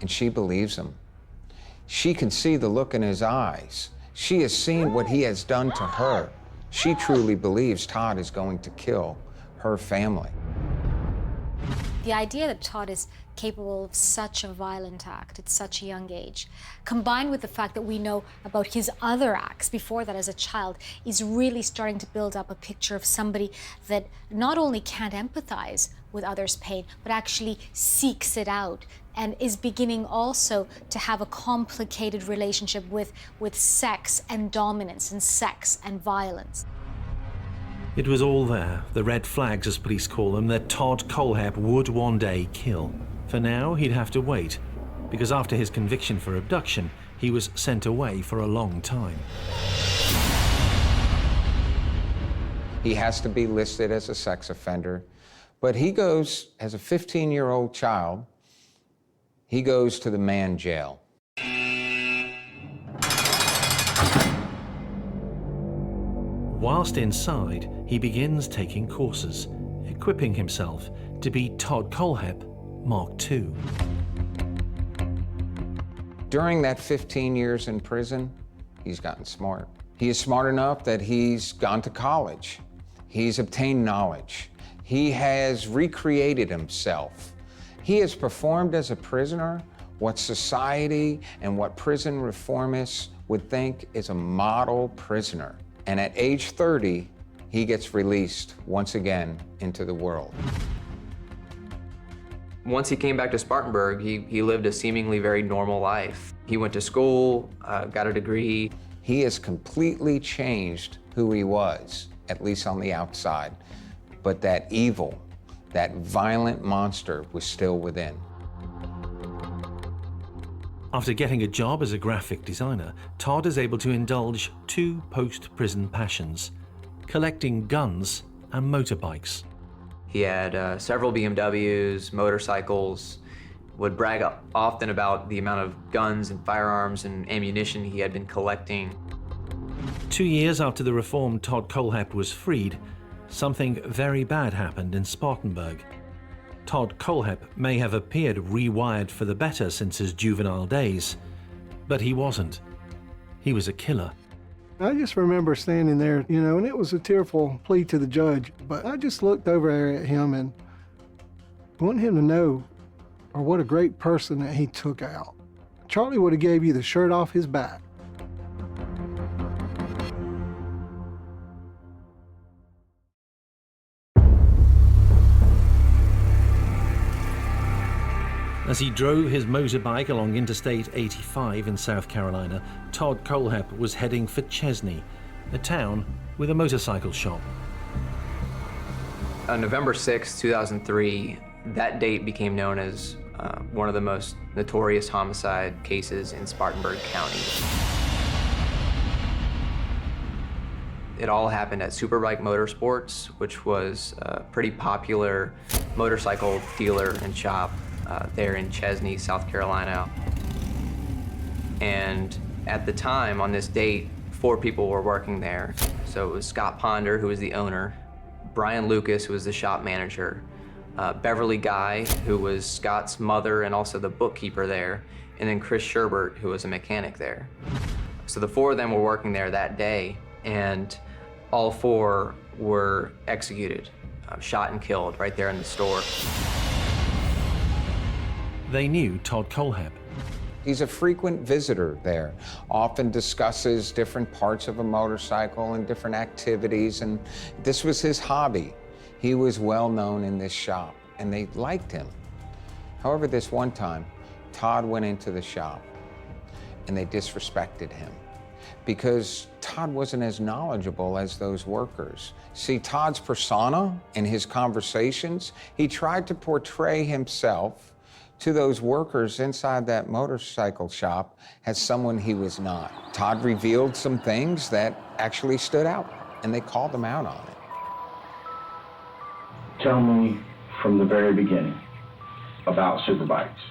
and she believes him. She can see the look in his eyes. She has seen what he has done to her. She truly believes Todd is going to kill her family. The idea that Todd is capable of such a violent act at such a young age, combined with the fact that we know about his other acts before that as a child, is really starting to build up a picture of somebody that not only can't empathize with others' pain, but actually seeks it out and is beginning also to have a complicated relationship with sex and dominance and sex and violence. It was all there, the red flags as police call them, that Todd Colehap would one day kill. For now, he'd have to wait, because after his conviction for abduction, he was sent away for a long time. He has to be listed as a sex offender, but he goes, as a 15-year-old child, he goes to the man jail. Whilst inside, he begins taking courses, equipping himself to be Todd Colehap Mark II. During that 15 years in prison, he's gotten smart. He is smart enough that he's gone to college. He's obtained knowledge. He has recreated himself. He has performed as a prisoner what society and what prison reformists would think is a model prisoner. And at age 30, he gets released once again into the world. Once he came back to Spartanburg, he lived a seemingly very normal life. He went to school, got a degree. He has completely changed who he was, at least on the outside. But that evil, that violent monster was still within. After getting a job as a graphic designer, Todd is able to indulge two post-prison passions: collecting guns and motorbikes. He had several BMWs, motorcycles, would brag often about the amount of guns and firearms and ammunition he had been collecting. 2 years after the reformed Todd Colehap was freed, something very bad happened in Spartanburg. Todd Colehap may have appeared rewired for the better since his juvenile days, but he wasn't. He was a killer. I just remember standing there, and it was a tearful plea to the judge, but I just looked over at him and wanted him to know what a great person that he took out. Charlie would have gave you the shirt off his back. As he drove his motorbike along Interstate 85 in South Carolina, Todd Colehap was heading for Chesney, a town with a motorcycle shop. On November 6, 2003, that date became known as one of the most notorious homicide cases in Spartanburg County. It all happened at Superbike Motorsports, which was a pretty popular motorcycle dealer and shop there in Chesney, South Carolina. And at the time, on this date, 4 people were working there. So it was Scott Ponder, who was the owner, Brian Lucas, who was the shop manager, Beverly Guy, who was Scott's mother and also the bookkeeper there, and then Chris Sherbert, who was a mechanic there. So the 4 of them were working there that day, and all 4 were executed, shot and killed right there in the store. They knew Todd Colehap. He's a frequent visitor there, often discusses different parts of a motorcycle and different activities, and this was his hobby. He was well known in this shop, and they liked him. However, this one time, Todd went into the shop, and they disrespected him because Todd wasn't as knowledgeable as those workers. See, Todd's persona and his conversations, he tried to portray himself to those workers inside that motorcycle shop as someone he was not. Todd revealed some things that actually stood out, and they called him out on it. Tell me from the very beginning about Superbikes.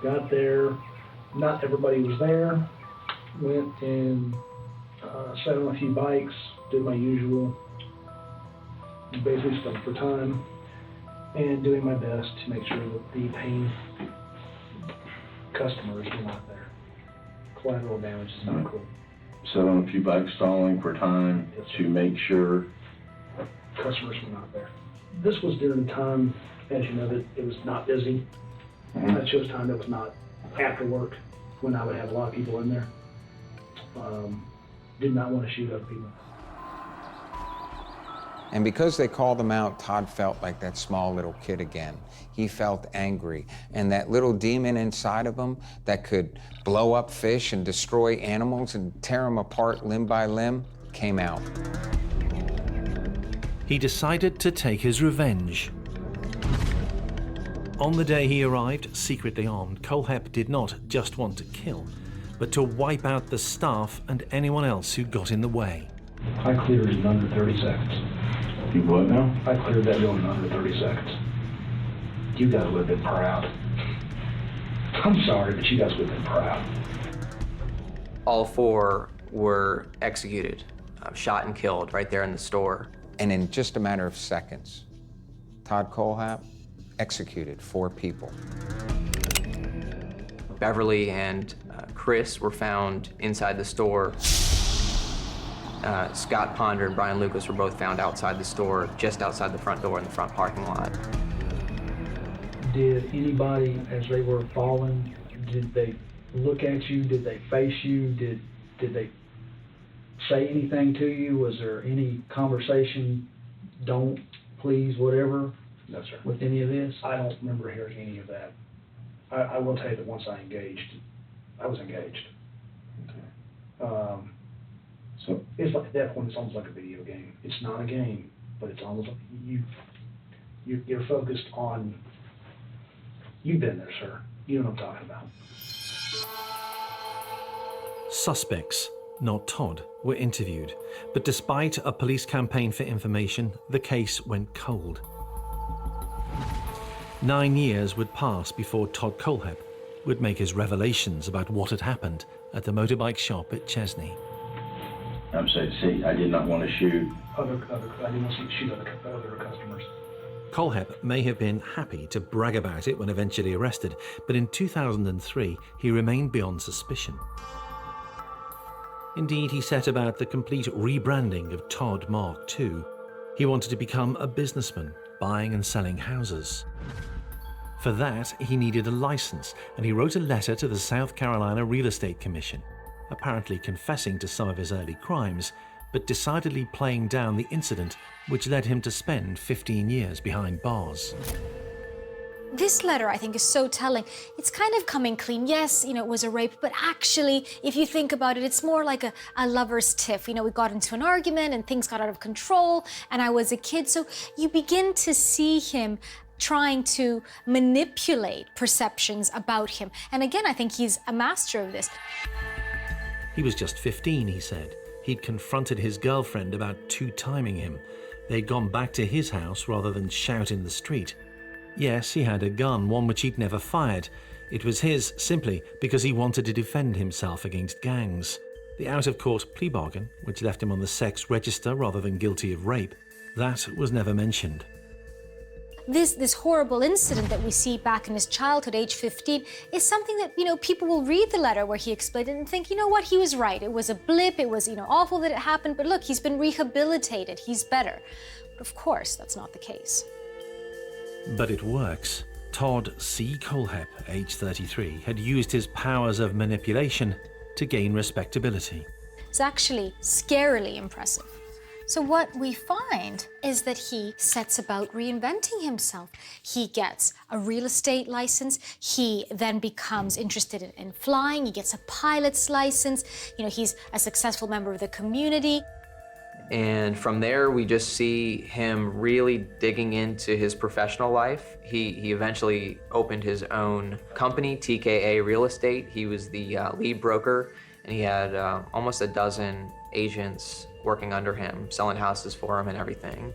Got there, not everybody was there. Went and sat on a few bikes, did my usual, basically stuff for time, and doing my best to make sure that the paying customers were not there. Collateral damage is not cool. Sat on a few bikes stalling for time to make sure. Customers were not there. This was during the time, as you know, that it was not busy. I chose time that was not after work, when I would have a lot of people in there. Did not want to shoot other people. And because they called him out, Todd felt like that small little kid again. He felt angry, and that little demon inside of him that could blow up fish and destroy animals and tear them apart limb by limb came out. He decided to take his revenge. On the day he arrived, secretly armed, Colehap did not just want to kill, but to wipe out the staff and anyone else who got in the way. I cleared it in under 30 seconds. You what now? I cleared that building in under 30 seconds. You guys would have been proud. I'm sorry, but you guys would have been proud. All 4 were executed, shot and killed right there in the store. And in just a matter of seconds, Todd Colehap executed 4 people. Beverly and Chris were found inside the store. Scott Ponder and Brian Lucas were both found outside the store, just outside the front door in the front parking lot. Did anybody, as they were falling, did they look at you? Did they face you? Did they say anything to you? Was there any conversation, don't, please, whatever? No, sir. With any of this? I don't remember hearing any of that. I will tell you that once I was engaged. Okay. So It's like, at that point, it's almost like a video game. It's not a game, but it's almost like you're focused on, you've been there, sir. You know what I'm talking about. Suspects, not Todd, were interviewed, but despite a police campaign for information, the case went cold. 9 years would pass before Todd Colehap would make his revelations about what had happened at the motorbike shop at Chesney. I'm saying, see, I did not want to shoot. I didn't want to shoot other customers. Colehap may have been happy to brag about it when eventually arrested, but in 2003 he remained beyond suspicion. Indeed, he set about the complete rebranding of Todd Mark II. He wanted to become a businessman, buying and selling houses. For that, he needed a license, and he wrote a letter to the South Carolina Real Estate Commission, apparently confessing to some of his early crimes, but decidedly playing down the incident which led him to spend 15 years behind bars. This letter, I think, is so telling. It's kind of coming clean. Yes, it was a rape, but actually, if you think about it, it's more like a lover's tiff. We got into an argument and things got out of control, and I was a kid. So you begin to see him trying to manipulate perceptions about him. And again, I think he's a master of this. He was just 15, he said. He'd confronted his girlfriend about two-timing him. They'd gone back to his house rather than shout in the street. Yes, he had a gun, one which he'd never fired. It was his simply because he wanted to defend himself against gangs. The out-of-court plea bargain, which left him on the sex register rather than guilty of rape, that was never mentioned. This horrible incident that we see back in his childhood, age 15, is something that, people will read the letter where he explained it and think, you know what, he was right. It was a blip, it was, awful that it happened, but look, he's been rehabilitated, he's better. But of course, that's not the case. But it works. Todd C. Colehap, age 33, had used his powers of manipulation to gain respectability. It's actually scarily impressive. So what we find is that he sets about reinventing himself. He gets a real estate license. He then becomes interested in flying. He gets a pilot's license. He's a successful member of the community. And from there, we just see him really digging into his professional life. He eventually opened his own company, TKA Real Estate. He was the lead broker, and he had almost a dozen agents working under him, selling houses for him and everything.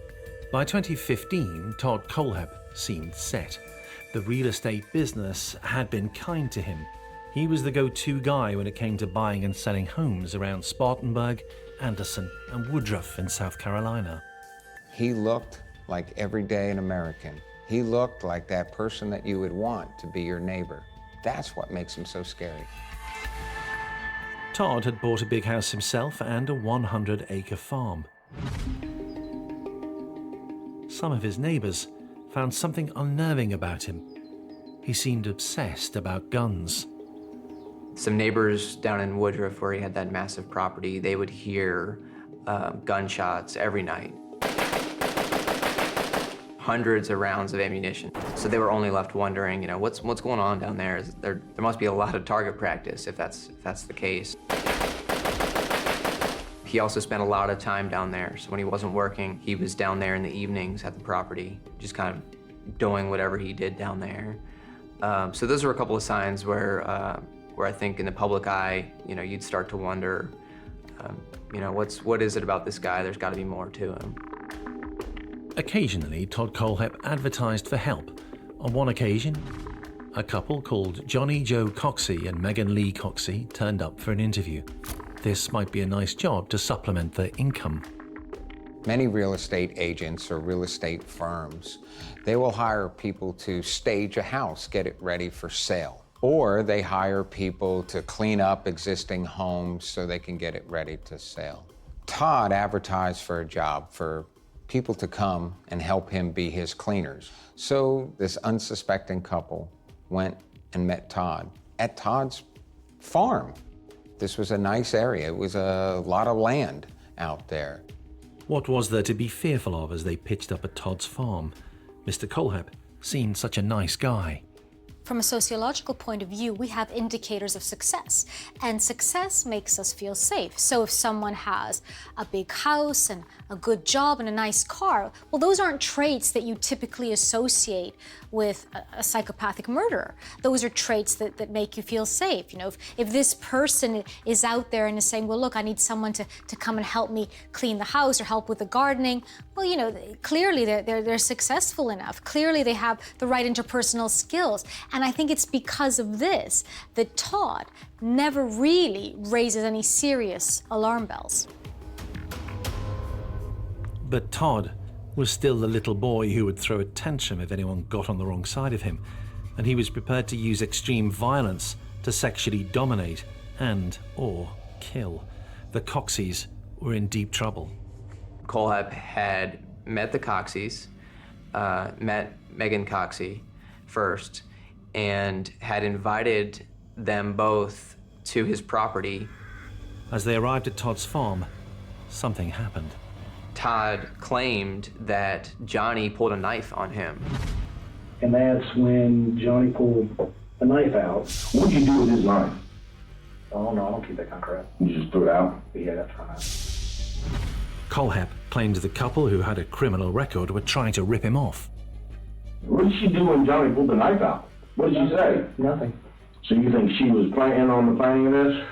By 2015, Todd Colehap seemed set. The real estate business had been kind to him. He was the go-to guy when it came to buying and selling homes around Spartanburg, Anderson, and Woodruff in South Carolina. He looked like everyday an American. He looked like that person that you would want to be your neighbor. That's what makes him so scary. Todd had bought a big house himself and a 100-acre farm. some of his neighbors found something unnerving about him. He seemed obsessed about guns. Some neighbors down in Woodruff, where he had that massive property, they would hear gunshots every night. Hundreds of rounds of ammunition. So they were only left wondering, what's going on down there? There must be a lot of target practice if that's the case. He also spent a lot of time down there. So when he wasn't working, he was down there in the evenings at the property, just kind of doing whatever he did down there. So those were a couple of signs where I think in the public eye, you'd start to wonder, what is it about this guy? There's got to be more to him. Occasionally, Todd Colehap advertised for help. On one occasion, a couple called Johnny Joe Coxy and Megan Lee Coxy turned up for an interview. This might be a nice job to supplement their income. Many real estate agents or real estate firms, they will hire people to stage a house, get it ready for sale. Or they hire people to clean up existing homes so they can get it ready to sell. Todd advertised for a job for people to come and help him be his cleaners. So this unsuspecting couple went and met Todd at Todd's farm. This was a nice area. It was a lot of land out there. What was there to be fearful of as they pitched up at Todd's farm? Mr. Colehap seemed such a nice guy. From a sociological point of view, we have indicators of success, and success makes us feel safe. So if someone has a big house and a good job and a nice car, well, those aren't traits that you typically associate with a psychopathic murderer. Those are traits that make you feel safe. If this person is out there and is saying, well, look, I need someone to come and help me clean the house or help with the gardening, well, clearly they're successful enough. Clearly they have the right interpersonal skills. And I think it's because of this that Todd never really raises any serious alarm bells. But Todd was still the little boy who would throw a tantrum if anyone got on the wrong side of him, and he was prepared to use extreme violence to sexually dominate and/or kill. The Coxys were in deep trouble. Colehap had met the Coxys, met Megan Coxy first, and had invited them both to his property. As they arrived at Todd's farm, something happened. Todd claimed that Johnny pulled a knife on him. And that's when Johnny pulled a knife out. What'd you do with his knife? Oh, no, I don't keep that kind of crap. You just threw it out? Yeah, that's right. Colehap claimed the couple who had a criminal record were trying to rip him off. What did she do when Johnny pulled the knife out? What did she say? Nothing. So you think she was planning on the planning of this?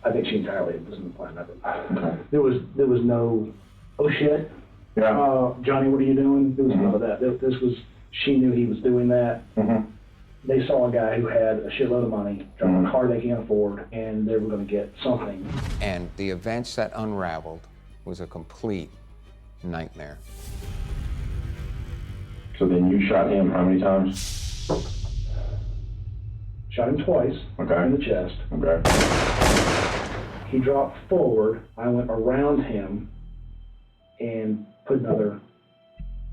I think she entirely wasn't planning of it. Okay. There was no, oh shit, Yeah. Johnny, what are you doing? There was none of that. This was, she knew he was doing that. Mm-hmm. They saw a guy who had a shitload of money, driving a car they can't afford, and they were going to get something. And the events that unraveled was a complete nightmare. So then you shot him how many times? Shot him twice Okay. in the chest. Okay. He dropped forward. I went around him and put another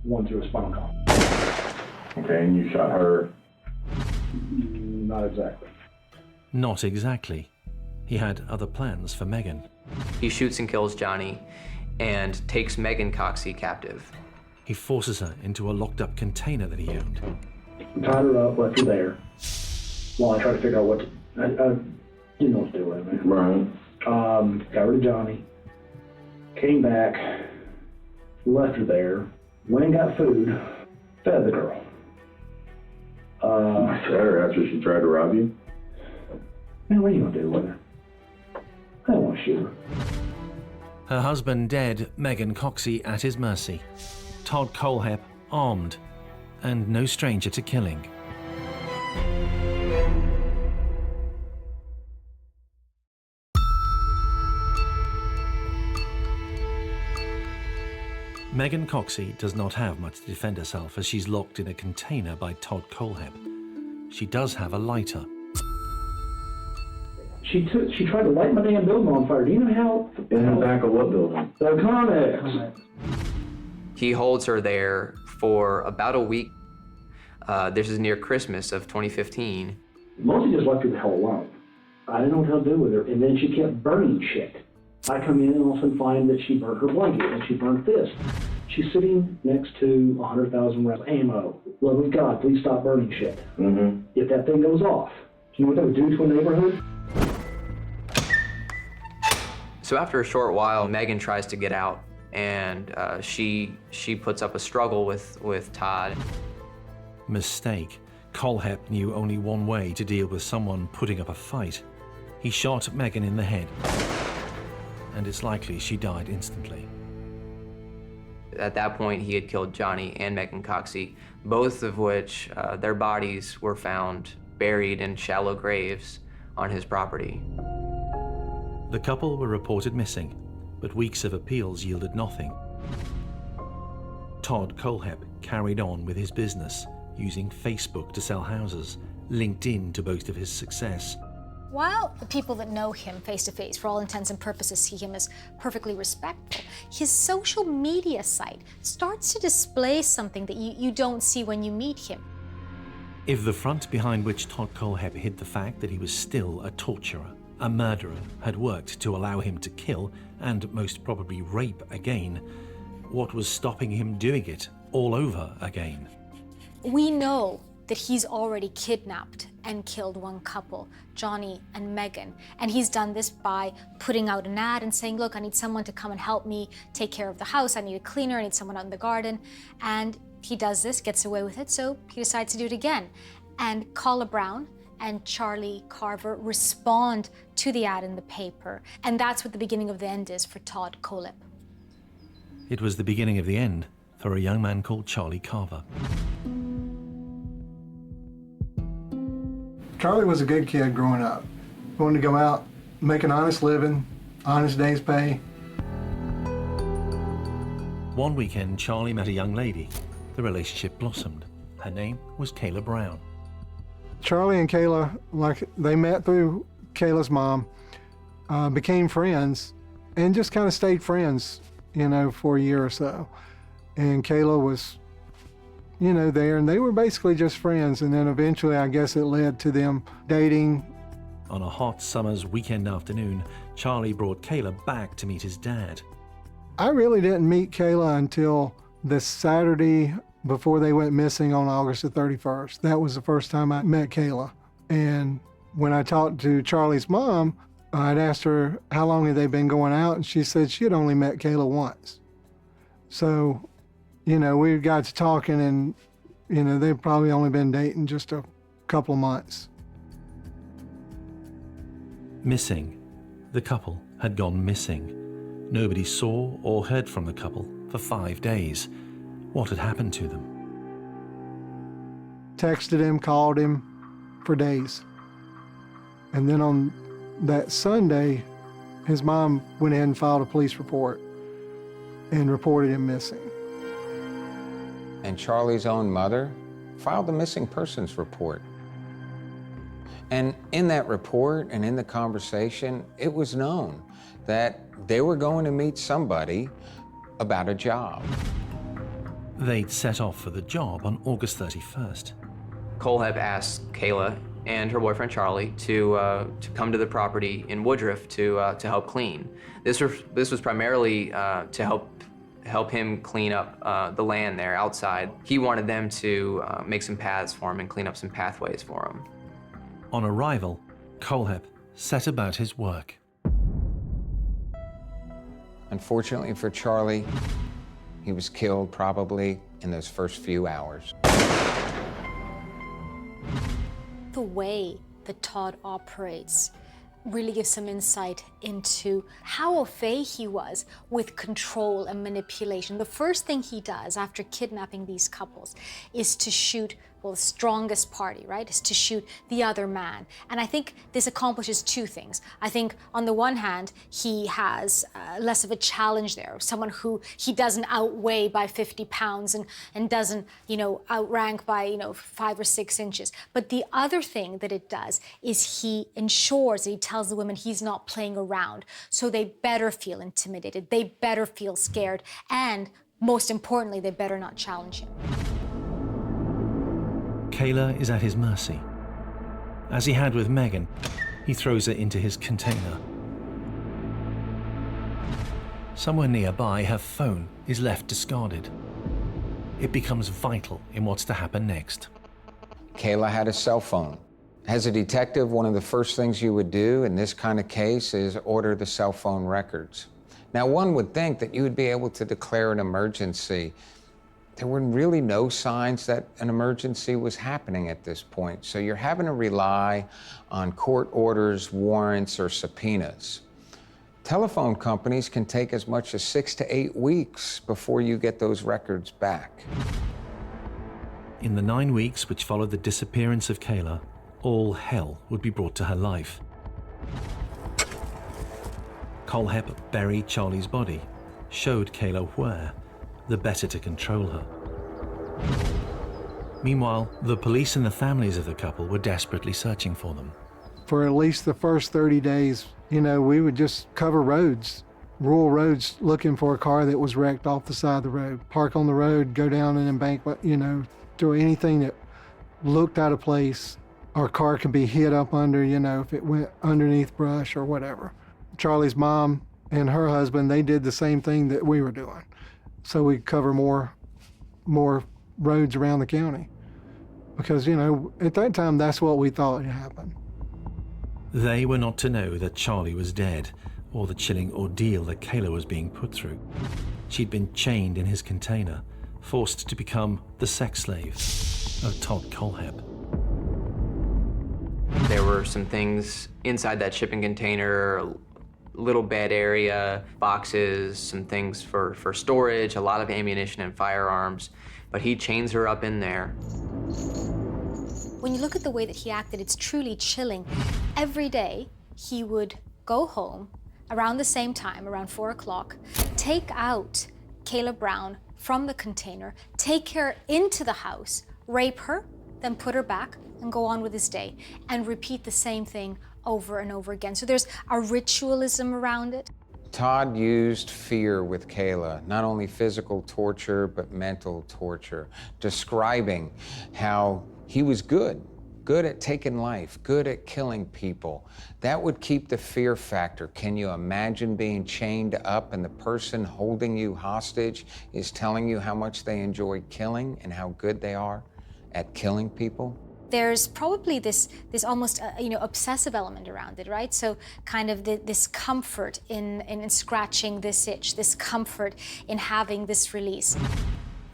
one through his spinal column. Okay, and you shot her? Not exactly. Not exactly. He had other plans for Megan. He shoots and kills Johnny and takes Megan Coxy captive. He forces her into a locked-up container that he owned. Tied her up, left her there, while I tried to figure out what to, I didn't know what to do with it, man. Right. Got rid of Johnny, came back, left her there, went and got food, fed the girl. Fed her after she tried to rob you? Man, what are you gonna do with her? I don't want to shoot her. Her husband dead, Megan Coxy at his mercy. Todd Colehap armed, and no stranger to killing. Megan Coxy does not have much to defend herself as she's locked in a container by Todd Colehap. She does have a lighter. She tried to light my damn building on fire. Do you know how? In the back of what building? The Connex. He holds her there for about a week. This is near Christmas of 2015. Mostly just left her the hell alone. I didn't know what to do with her, and then she kept burning shit. I come in and all of a sudden find that she burnt her blanket, and she burnt this. She's sitting next to 100,000 rounds of ammo. Love of God, please stop burning shit. If that thing goes off, you know what that would do to a neighborhood? So after a short while, Megan tries to get out, and she puts up a struggle with Todd. Mistake. Colehap knew only one way to deal with someone putting up a fight. He shot Megan in the head, and it's likely she died instantly. At that point, he had killed Johnny and Megan Coxy, both of which their bodies were found buried in shallow graves on his property. The couple were reported missing, but weeks of appeals yielded nothing. Todd Colehap carried on with his business, using Facebook to sell houses, LinkedIn to boast of his success. While the people that know him face to face, for all intents and purposes, see him as perfectly respectful, his social media site starts to display something that you don't see when you meet him. If the front behind which Todd Colehap hid the fact that he was still a torturer, a murderer, had worked to allow him to kill and most probably rape again, what was stopping him doing it all over again? We know that he's already kidnapped and killed one couple, Johnny and Megan. And he's done this by putting out an ad and saying, look, I need someone to come and help me take care of the house. I need a cleaner, I need someone out in the garden. And he does this, gets away with it, so he decides to do it again. And Kayla Brown and Charlie Carver respond to the ad in the paper. And that's what the beginning of the end is for Todd Colehap. It was the beginning of the end for a young man called Charlie Carver. Charlie was a good kid growing up. Wanted to go out, make an honest living, honest day's pay. One weekend, Charlie met a young lady. The relationship blossomed. Her name was Kayla Brown. Charlie and Kayla, they met through Kayla's mom, became friends, and just kind of stayed friends, for a year or so. And Kayla was, there, and they were basically just friends. And then eventually, I guess it led to them dating. On a hot summer's weekend afternoon, Charlie brought Kayla back to meet his dad. I really didn't meet Kayla until the Saturday before they went missing on August the 31st. That was the first time I met Kayla. And when I talked to Charlie's mom, I'd asked her how long had they been going out, and she said she had only met Kayla once. So, we got to talking, and, they'd probably only been dating just a couple of months. Missing. The couple had gone missing. Nobody saw or heard from the couple for 5 days. What had happened to them? Texted him, called him for days. And then on that Sunday, his mom went ahead and filed a police report and reported him missing. And Charlie's own mother filed a missing persons report. And in that report and in the conversation, it was known that they were going to meet somebody about a job. They'd set off for the job on August 31st. Colehap asked Kayla and her boyfriend Charlie to come to the property in Woodruff to help clean. This was primarily to help him clean up the land there outside. He wanted them to make some paths for him and clean up some pathways for him. On arrival, Colehap set about his work. Unfortunately for Charlie, he was killed probably in those first few hours. The way that Todd operates really gives some insight into how au fait he was with control and manipulation. The first thing he does after kidnapping these couples is to shoot, the strongest party, right, is to shoot the other man. And I think this accomplishes two things. I think on the one hand, he has less of a challenge there, someone who he doesn't outweigh by 50 pounds and doesn't, outrank by, 5 or 6 inches. But the other thing that it does is he ensures that he tells the women he's not playing around. So they better feel intimidated, they better feel scared, and Most importantly, they better not challenge him. Kayla is at his mercy. As he had with Megan, he throws her into his container. Somewhere nearby, her phone is left discarded. It becomes vital in what's to happen next. Kayla had a cell phone. As a detective, one of the first things you would do in this kind of case is order the cell phone records. Now, one would think that you would be able to declare an emergency. There were really no signs that an emergency was happening at this point, so you're having to rely on court orders, warrants, or subpoenas. Telephone companies can take as much as 6 to 8 weeks before you get those records back. In the 9 weeks which followed the disappearance of Kayla, all hell would be brought to her life. Colehap buried Charlie's body, showed Kayla where, the better to control her. Meanwhile, the police and the families of the couple were desperately searching for them. For at least the first 30 days, we would just cover roads, rural roads, looking for a car that was wrecked off the side of the road. Park on the road, go down an embankment, do anything that looked out of place. Our car could be hid up under, if it went underneath brush or whatever. Charlie's mom and her husband, they did the same thing that we were doing. So we cover more roads around the county. Because, at that time, that's what we thought had happened. They were not to know that Charlie was dead, or the chilling ordeal that Kayla was being put through. She'd been chained in his container, forced to become the sex slave of Todd Colehap. There were some things inside that shipping container, little bed area, boxes, some things for storage, a lot of ammunition and firearms, but he chains her up in there. When you look at the way that he acted, it's truly chilling. Every day, he would go home around the same time, around 4 o'clock, take out Kayla Brown from the container, take her into the house, rape her, then put her back and go on with his day, and repeat the same thing over and over again. So there's a ritualism around it. Todd used fear with Kayla, not only physical torture, but mental torture, describing how he was good at taking life, good at killing people. That would keep the fear factor. Can you imagine being chained up and the person holding you hostage is telling you how much they enjoy killing and how good they are at killing people? There's probably this almost obsessive element around it, right? So kind of this comfort in scratching this itch, this comfort in having this release.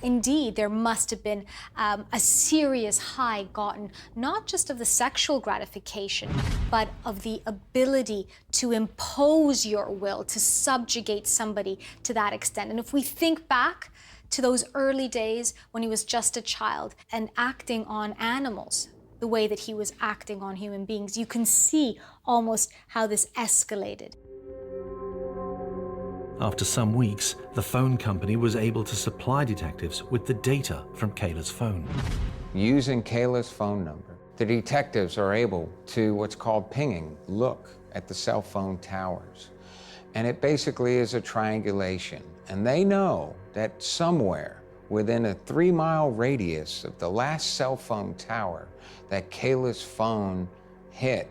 Indeed, there must have been a serious high gotten, not just of the sexual gratification, but of the ability to impose your will, to subjugate somebody to that extent. And if we think back to those early days when he was just a child and acting on animals the way that he was acting on human beings, you can see almost how this escalated. After some weeks, the phone company was able to supply detectives with the data from Kayla's phone. Using Kayla's phone number, the detectives are able to, what's called pinging, look at the cell phone towers. And it basically is a triangulation. And they know that somewhere within a 3-mile radius of the last cell phone tower that Kayla's phone hit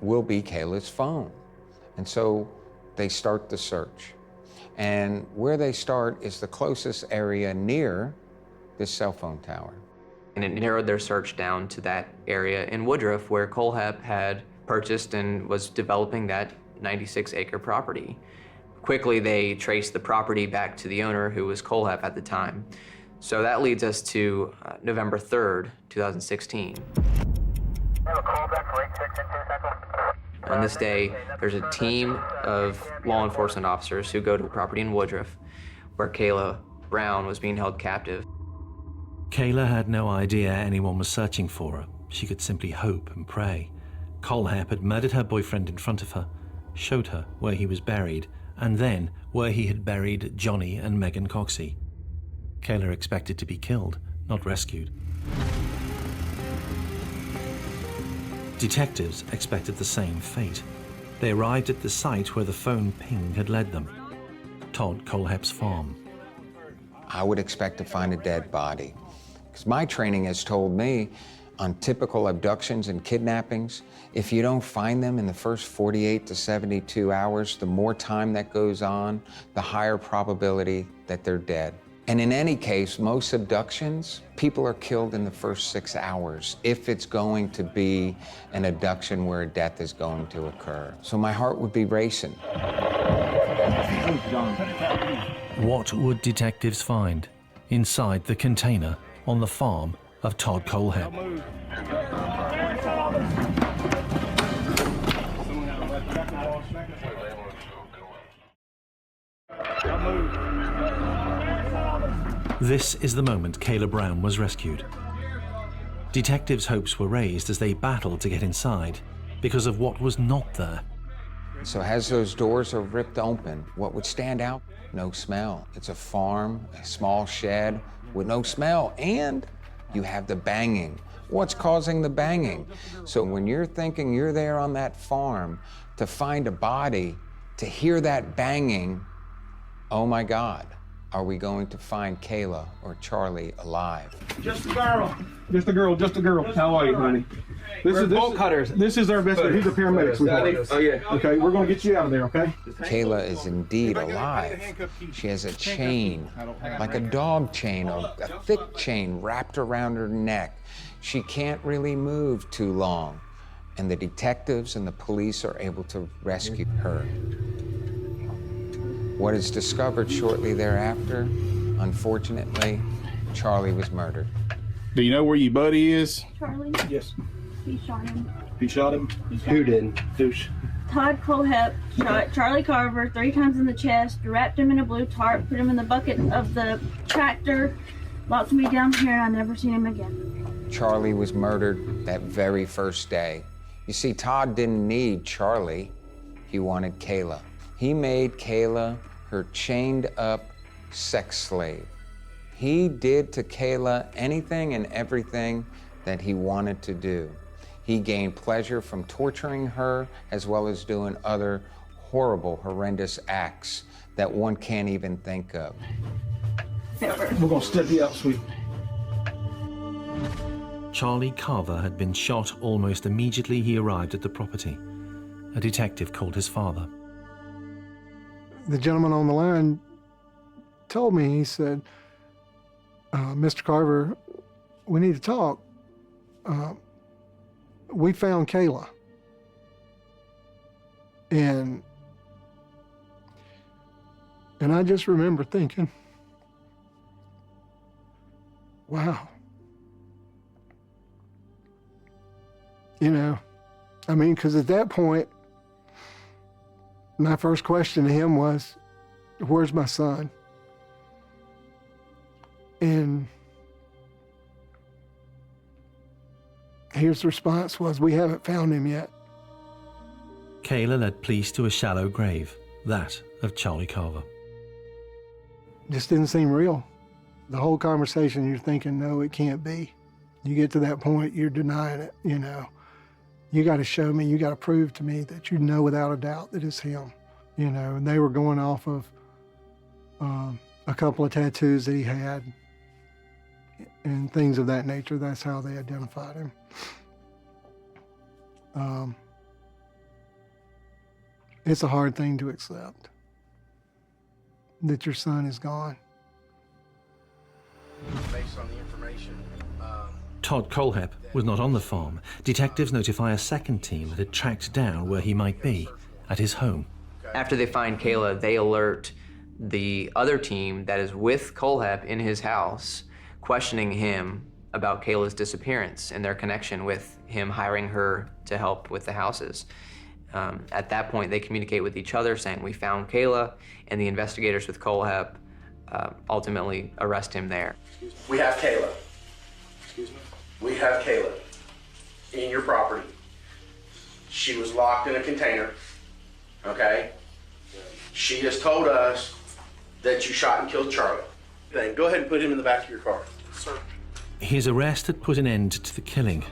will be Kayla's phone. And so they start the search. And where they start is the closest area near this cell phone tower. And it narrowed their search down to that area in Woodruff where Colehap had purchased and was developing that 96-acre property. Quickly, they traced the property back to the owner, who was Colehap at the time. So that leads us to November 3rd, 2016. On this day, there's a team of law enforcement officers who go to the property in Woodruff where Kayla Brown was being held captive. Kayla had no idea anyone was searching for her. She could simply hope and pray. Colehap had murdered her boyfriend in front of her, showed her where he was buried, and then where he had buried Johnny and Megan Coxy. Kayla expected to be killed, not rescued. Detectives expected the same fate. They arrived at the site where the phone ping had led them, Todd Colehap's farm. I would expect to find a dead body. Because my training has told me on typical abductions and kidnappings, if you don't find them in the first 48 to 72 hours, the more time that goes on, the higher probability that they're dead. And in any case, most abductions, people are killed in the first 6 hours if it's going to be an abduction where a death is going to occur. So my heart would be racing. What would detectives find inside the container on the farm of Todd Colehap? This is the moment Kayla Brown was rescued. Detectives' hopes were raised as they battled to get inside because of what was not there. So as those doors are ripped open, what would stand out? No smell. It's a farm, a small shed with no smell, and you have the banging. What's causing the banging? So when you're thinking you're there on that farm to find a body, to hear that banging, oh my God, are we going to find Kayla or Charlie alive? Just a girl. Just a girl, just a girl. How are you, honey? This is bolt cutters. This is our investigator. He's a paramedic, sweetheart. Oh, yeah. Okay, we're going to get you out of there, okay? Kayla is indeed alive. She has a chain, like a dog chain, a thick chain wrapped around her neck. She can't really move too long, and the detectives and the police are able to rescue her. What is discovered shortly thereafter, unfortunately, Charlie was murdered. Do you know where your buddy is? Charlie? Yes. He shot him. He shot him? Who did? Douche. Todd Colehap shot Charlie Carver 3 times in the chest, wrapped him in a blue tarp, put him in the bucket of the tractor, locked me down here, and I never seen him again. Charlie was murdered that very first day. You see, Todd didn't need Charlie. He wanted Kayla. He made Kayla her chained up sex slave. He did to Kayla anything and everything that he wanted to do. He gained pleasure from torturing her as well as doing other horrible, horrendous acts that one can't even think of. We're gonna step you out, sweet. Charlie Carver had been shot almost immediately he arrived at the property. A detective called his father. The gentleman on the line told me, he said, Mr. Carver, we need to talk. We found Kayla. And I just remember thinking, wow. You know, I mean, because at that point, my first question to him was, where's my son? And his response was, we haven't found him yet. Kayla led police to a shallow grave, that of Charlie Carver. Just didn't seem real. The whole conversation, you're thinking, no, it can't be. You get to that point, you're denying it, you know. You got to show me, you got to prove to me that you know without a doubt that it's him, you know. And they were going off of a couple of tattoos that he had and things of that nature. That's how they identified him. It's a hard thing to accept that your son is gone. Based on the information. Todd Colehap was not on the farm. Detectives notify a second team that had tracked down where he might be, at his home. After they find Kayla, they alert the other team that is with Colehap in his house, questioning him about Kayla's disappearance and their connection with him hiring her to help with the houses. At that point, they communicate with each other saying, we found Kayla, and the investigators with Colehap ultimately arrest him there. We have Kayla. Excuse me? We have Kayla in your property. She was locked in a container, okay? She has told us that you shot and killed Charlie. Then go ahead and put him in the back of your car. Sir. His arrest had put an end to the killing,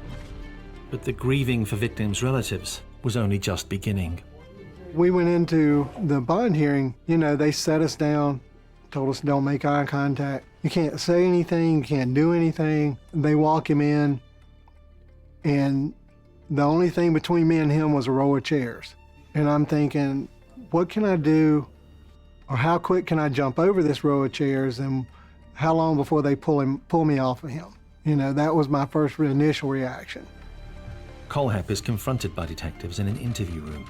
but the grieving for victims' relatives was only just beginning. We went into the bond hearing, you know, they set us down, told us don't make eye contact. You can't say anything, you can't do anything. They walk him in, and the only thing between me and him was a row of chairs. And I'm thinking, what can I do, or how quick can I jump over this row of chairs, and how long before they pull me off of him? You know, that was my first initial reaction. Colehap is confronted by detectives in an interview room.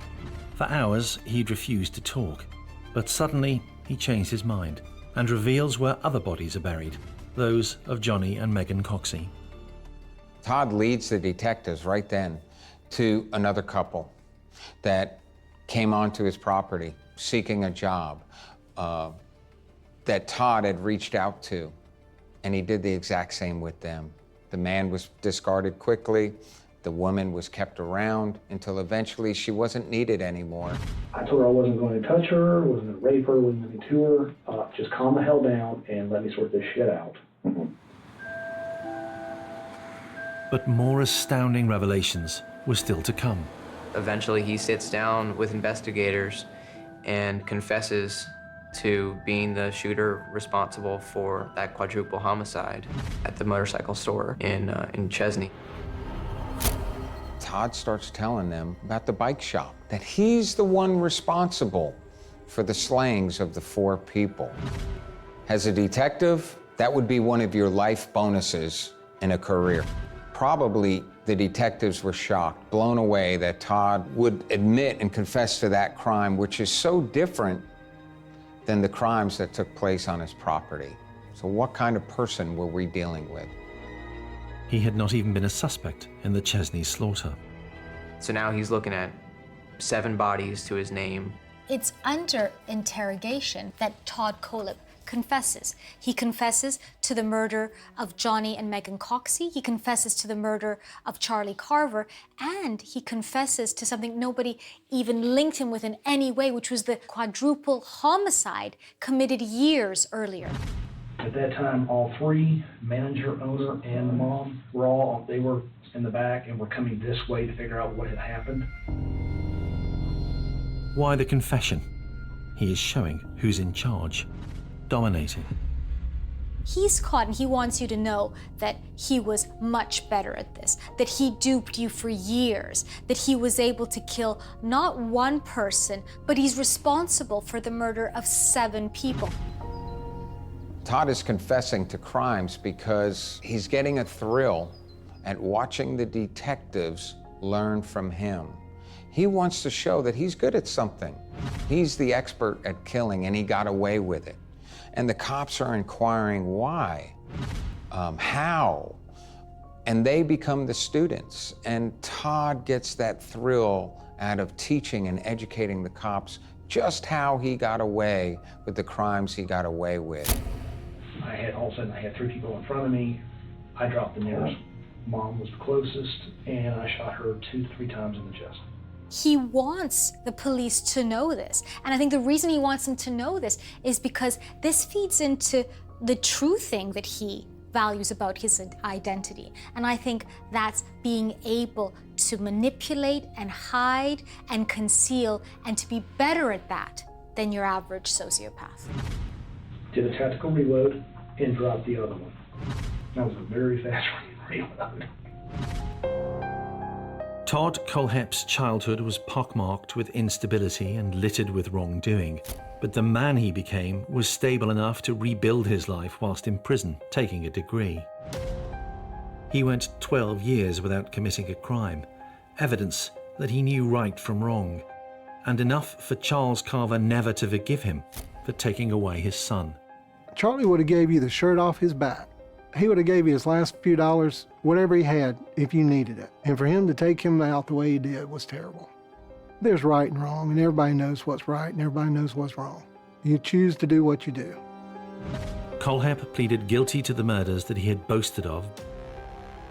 For hours, he'd refused to talk, but suddenly he changed his mind and reveals where other bodies are buried, those of Johnny and Megan Coxy. Todd leads the detectives right then to another couple that came onto his property seeking a job that Todd had reached out to, and he did the exact same with them. The man was discarded quickly. The woman was kept around until eventually she wasn't needed anymore. I told her I wasn't going to touch her, wasn't going to rape her, wasn't going to do her. Just calm the hell down and let me sort this shit out. But more astounding revelations were still to come. Eventually, he sits down with investigators and confesses to being the shooter responsible for that quadruple homicide at the motorcycle store in Chesney. Todd starts telling them about the bike shop, that he's the one responsible for the slayings of the 4 people. As a detective, that would be one of your life bonuses in a career. Probably the detectives were shocked, blown away that Todd would admit and confess to that crime, which is so different than the crimes that took place on his property. So what kind of person were we dealing with? He had not even been a suspect in the Chesney slaughter. So now he's looking at 7 bodies to his name. It's under interrogation that Todd Colehap confesses. He confesses to the murder of Johnny and Megan Coxy. He confesses to the murder of Charlie Carver. And he confesses to something nobody even linked him with in any way, which was the quadruple homicide committed years earlier. At that time, all 3, manager, owner, and the mom, they were in the back and were coming this way to figure out what had happened. Why the confession? He is showing who's in charge, dominating. He's caught, and he wants you to know that he was much better at this, that he duped you for years, that he was able to kill not 1 person, but he's responsible for the murder of 7 people. Todd is confessing to crimes because he's getting a thrill at watching the detectives learn from him. He wants to show that he's good at something. He's the expert at killing, and he got away with it. And the cops are inquiring why, how, and they become the students. And Todd gets that thrill out of teaching and educating the cops just how he got away with the crimes he got away with. All of a sudden, I had 3 people in front of me. I dropped the nearest. Mom was the closest, and I shot her 2 to 3 times in the chest. He wants the police to know this. And I think the reason he wants them to know this is because this feeds into the true thing that he values about his identity. And I think that's being able to manipulate and hide and conceal and to be better at that than your average sociopath. Did a tactical reload and dropped the other one. That was a very fast reload. Todd Colehap's childhood was pockmarked with instability and littered with wrongdoing, but the man he became was stable enough to rebuild his life whilst in prison, taking a degree. He went 12 years without committing a crime, evidence that he knew right from wrong, and enough for Charles Carver never to forgive him for taking away his son. Charlie would have gave you the shirt off his back. He would have gave you his last few dollars, whatever he had, if you needed it. And for him to take him out the way he did was terrible. There's right and wrong, and everybody knows what's right and everybody knows what's wrong. You choose to do what you do. Colehap pleaded guilty to the murders that he had boasted of.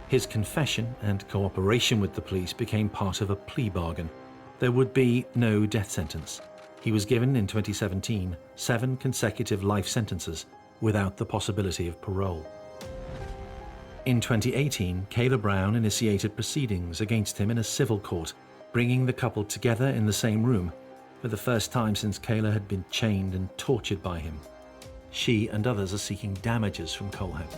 His confession and cooperation with the police became part of a plea bargain. There would be no death sentence. He was given in 2017 7 consecutive life sentences without the possibility of parole. In 2018, Kayla Brown initiated proceedings against him in a civil court, bringing the couple together in the same room for the first time since Kayla had been chained and tortured by him. She and others are seeking damages from Colehap.